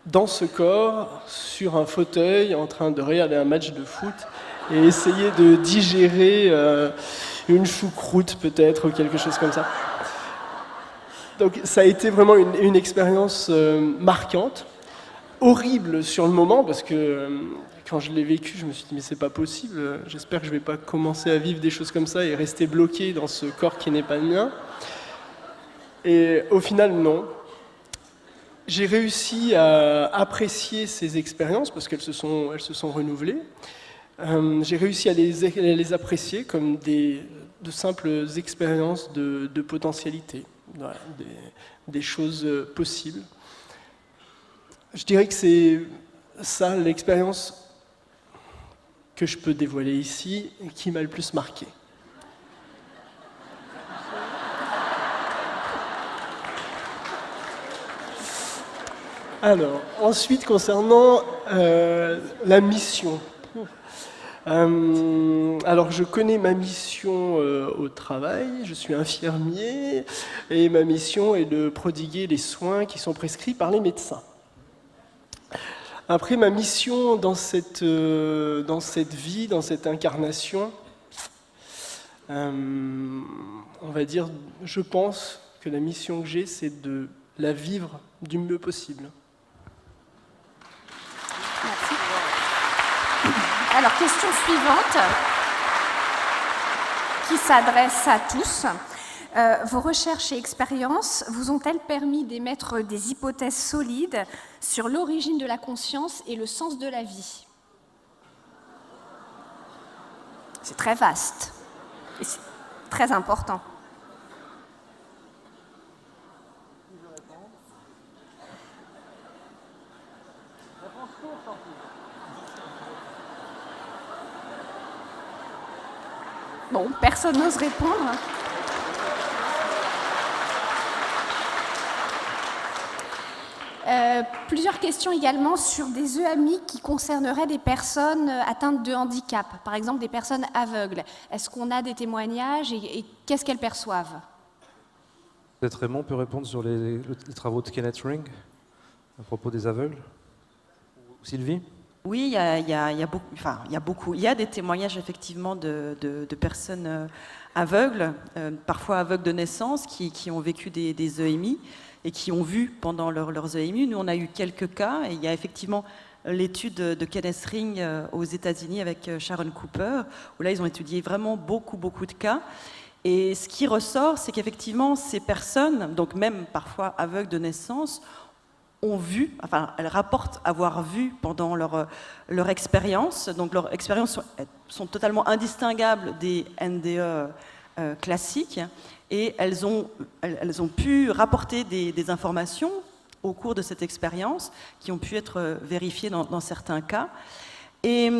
dans ce corps, sur un fauteuil, en train de regarder un match de foot et essayer de digérer une choucroute peut-être, ou quelque chose comme ça. Donc ça a été vraiment une expérience marquante, horrible sur le moment, parce que quand je l'ai vécu, je me suis dit mais c'est pas possible, j'espère que je vais pas commencer à vivre des choses comme ça et rester bloqué dans ce corps qui n'est pas le mien. Et au final, non. J'ai réussi à apprécier ces expériences parce qu'elles se sont renouvelées. J'ai réussi à les apprécier comme de simples expériences de potentialité, voilà, des choses possibles. Je dirais que c'est ça l'expérience que je peux dévoiler ici et qui m'a le plus marqué. Alors, ensuite, concernant la mission. Alors, je connais ma mission au travail, je suis infirmier, et ma mission est de prodiguer les soins qui sont prescrits par les médecins. Après, ma mission dans cette vie, dans cette incarnation, on va dire, je pense que la mission que j'ai, c'est de la vivre du mieux possible. Merci. Alors, question suivante, qui s'adresse à tous. Vos recherches et expériences vous ont-elles permis d'émettre des hypothèses solides sur l'origine de la conscience et le sens de la vie? C'est très vaste et c'est très important. Bon, personne n'ose répondre. Plusieurs questions également sur des EAMI qui concerneraient des personnes atteintes de handicap, par exemple des personnes aveugles. Est-ce qu'on a des témoignages et qu'est-ce qu'elles perçoivent? Peut-être Raymond peut répondre sur les travaux de Kenneth Ring à propos des aveugles. Sylvie? Oui, il y a beaucoup. Il y a des témoignages effectivement de personnes aveugles, parfois aveugles de naissance, qui ont vécu des EMI et qui ont vu pendant leurs EMI. Nous, on a eu quelques cas, et il y a effectivement l'étude de Kenneth Ring aux États-Unis avec Sharon Cooper, où là, ils ont étudié vraiment beaucoup de cas. Et ce qui ressort, c'est qu'effectivement, ces personnes, donc même parfois aveugles de naissance, ont vu, enfin, elles rapportent avoir vu pendant leur expérience. Donc, leurs expériences sont totalement indistinguables des NDE classiques. Et elles ont pu rapporter des informations au cours de cette expérience qui ont pu être vérifiées dans certains cas. Et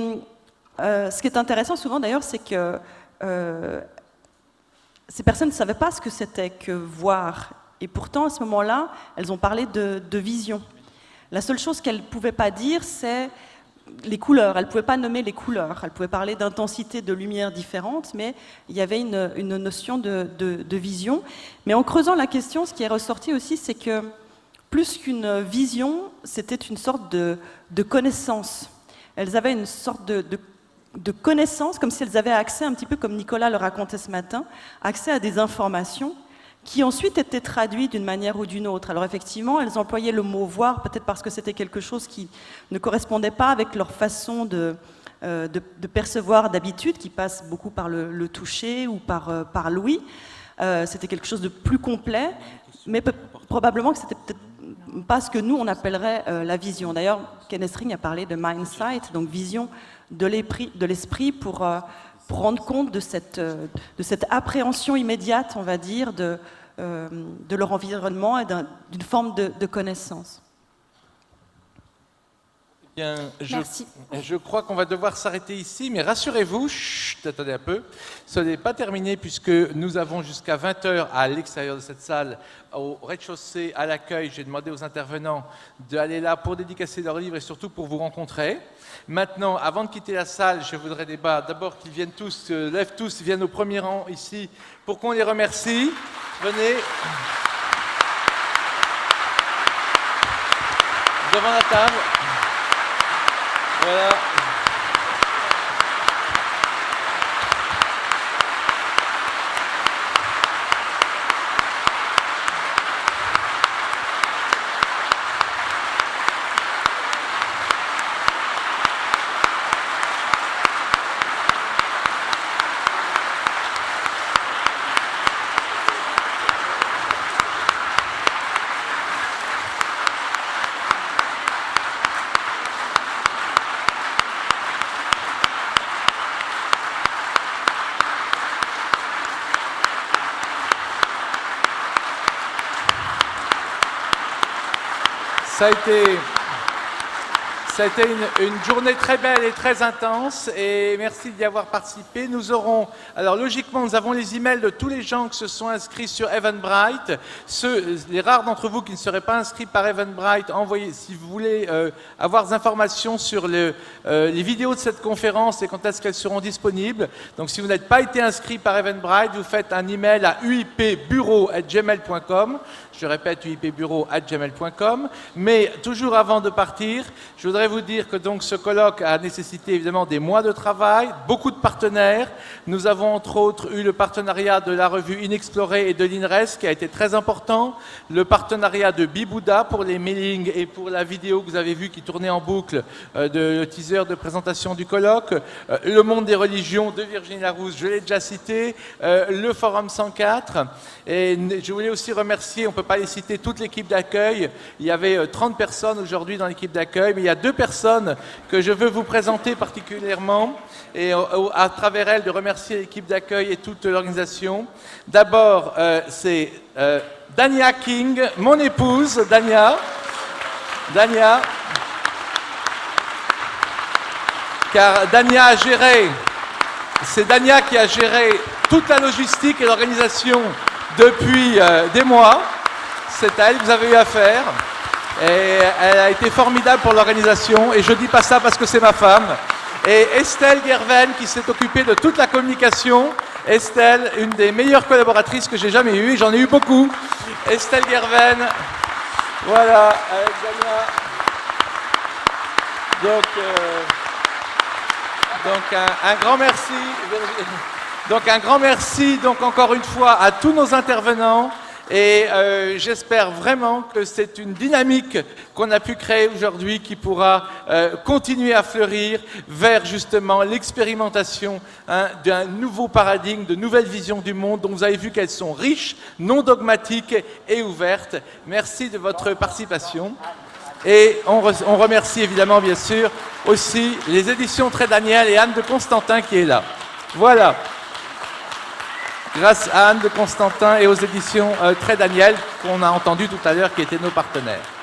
ce qui est intéressant souvent d'ailleurs, c'est que ces personnes ne savaient pas ce que c'était que voir. Et pourtant, à ce moment-là, elles ont parlé de vision. La seule chose qu'elles ne pouvaient pas dire, c'est les couleurs. Elles ne pouvaient pas nommer les couleurs. Elles pouvaient parler d'intensité de lumière différentes, mais il y avait une notion de vision. Mais en creusant la question, ce qui est ressorti aussi, c'est que plus qu'une vision, c'était une sorte de connaissance. Elles avaient une sorte de connaissance, comme si elles avaient accès, un petit peu comme Nicolas le racontait ce matin, accès à des informations qui ensuite étaient traduites d'une manière ou d'une autre. Alors effectivement, elles employaient le mot « voir », peut-être parce que c'était quelque chose qui ne correspondait pas avec leur façon de percevoir d'habitude, qui passe beaucoup par le toucher ou par l'ouïe. C'était quelque chose de plus complet, mais probablement que c'était peut-être pas ce que nous, on appellerait la vision. D'ailleurs, Kenneth Ring a parlé de « mindsight », donc vision de l'esprit pour rendre compte de cette appréhension immédiate, on va dire, de leur environnement et d'une forme de connaissance. Bien, Merci. Je crois qu'on va devoir s'arrêter ici, mais rassurez-vous, chut, attendez un peu, ce n'est pas terminé puisque nous avons jusqu'à 20h à l'extérieur de cette salle, au rez-de-chaussée, à l'accueil. J'ai demandé aux intervenants d'aller là pour dédicacer leurs livres et surtout pour vous rencontrer. Maintenant, avant de quitter la salle, je voudrais d'abord qu'ils viennent tous, lèvent tous, viennent au premier rang ici pour qu'on les remercie. Venez. Devant la table. Voilà. Ça a été une journée très belle et très intense et merci d'y avoir participé. Nous aurons, alors logiquement, nous avons les emails de tous les gens qui se sont inscrits sur Eventbrite. Les rares d'entre vous qui ne seraient pas inscrits par Eventbrite, envoyez, si vous voulez avoir des informations sur les vidéos de cette conférence et quand est-ce qu'elles seront disponibles. Donc si vous n'êtes pas été inscrit par Eventbrite, vous faites un email à uipbureau@gmail.com. Je répète, uipbureau@gmail.com. Mais toujours avant de partir, je voudrais vous dire que donc ce colloque a nécessité évidemment des mois de travail, beaucoup de partenaires. Nous avons entre autres eu le partenariat de la revue Inexploré et de l'INRES qui a été très important, le partenariat de Bibouda pour les mailings et pour la vidéo que vous avez vue qui tournait en boucle de teaser de présentation du colloque, le monde des religions de Virginie Larousse, je l'ai déjà cité, le Forum 104. Et je voulais aussi remercier, on ne peut pas les citer, toute l'équipe d'accueil. Il y avait 30 personnes aujourd'hui dans l'équipe d'accueil, mais il y a 2 personnes que je veux vous présenter particulièrement et à travers elles de remercier l'équipe d'accueil et toute l'organisation. D'abord, c'est Dania King, mon épouse, Dania. Car Dania a géré, c'est Dania qui a géré toute la logistique et l'organisation depuis des mois. C'est à elle que vous avez eu affaire. Et elle a été formidable pour l'organisation. Et je ne dis pas ça parce que c'est ma femme. Et Estelle Gerven qui s'est occupée de toute la communication. Estelle, une des meilleures collaboratrices que j'ai jamais eues. J'en ai eu beaucoup. Estelle Gerven. Voilà, avec Dania. Donc un grand merci. Donc un grand merci donc encore une fois à tous nos intervenants et j'espère vraiment que c'est une dynamique qu'on a pu créer aujourd'hui qui pourra continuer à fleurir vers justement l'expérimentation d'un nouveau paradigme, de nouvelles visions du monde dont vous avez vu qu'elles sont riches, non dogmatiques et ouvertes. Merci de votre participation. Et on remercie évidemment bien sûr aussi les éditions Très Daniel et Anne de Constantin qui est là. Voilà. Grâce à Anne de Constantin et aux éditions Très Daniel qu'on a entendu tout à l'heure qui étaient nos partenaires.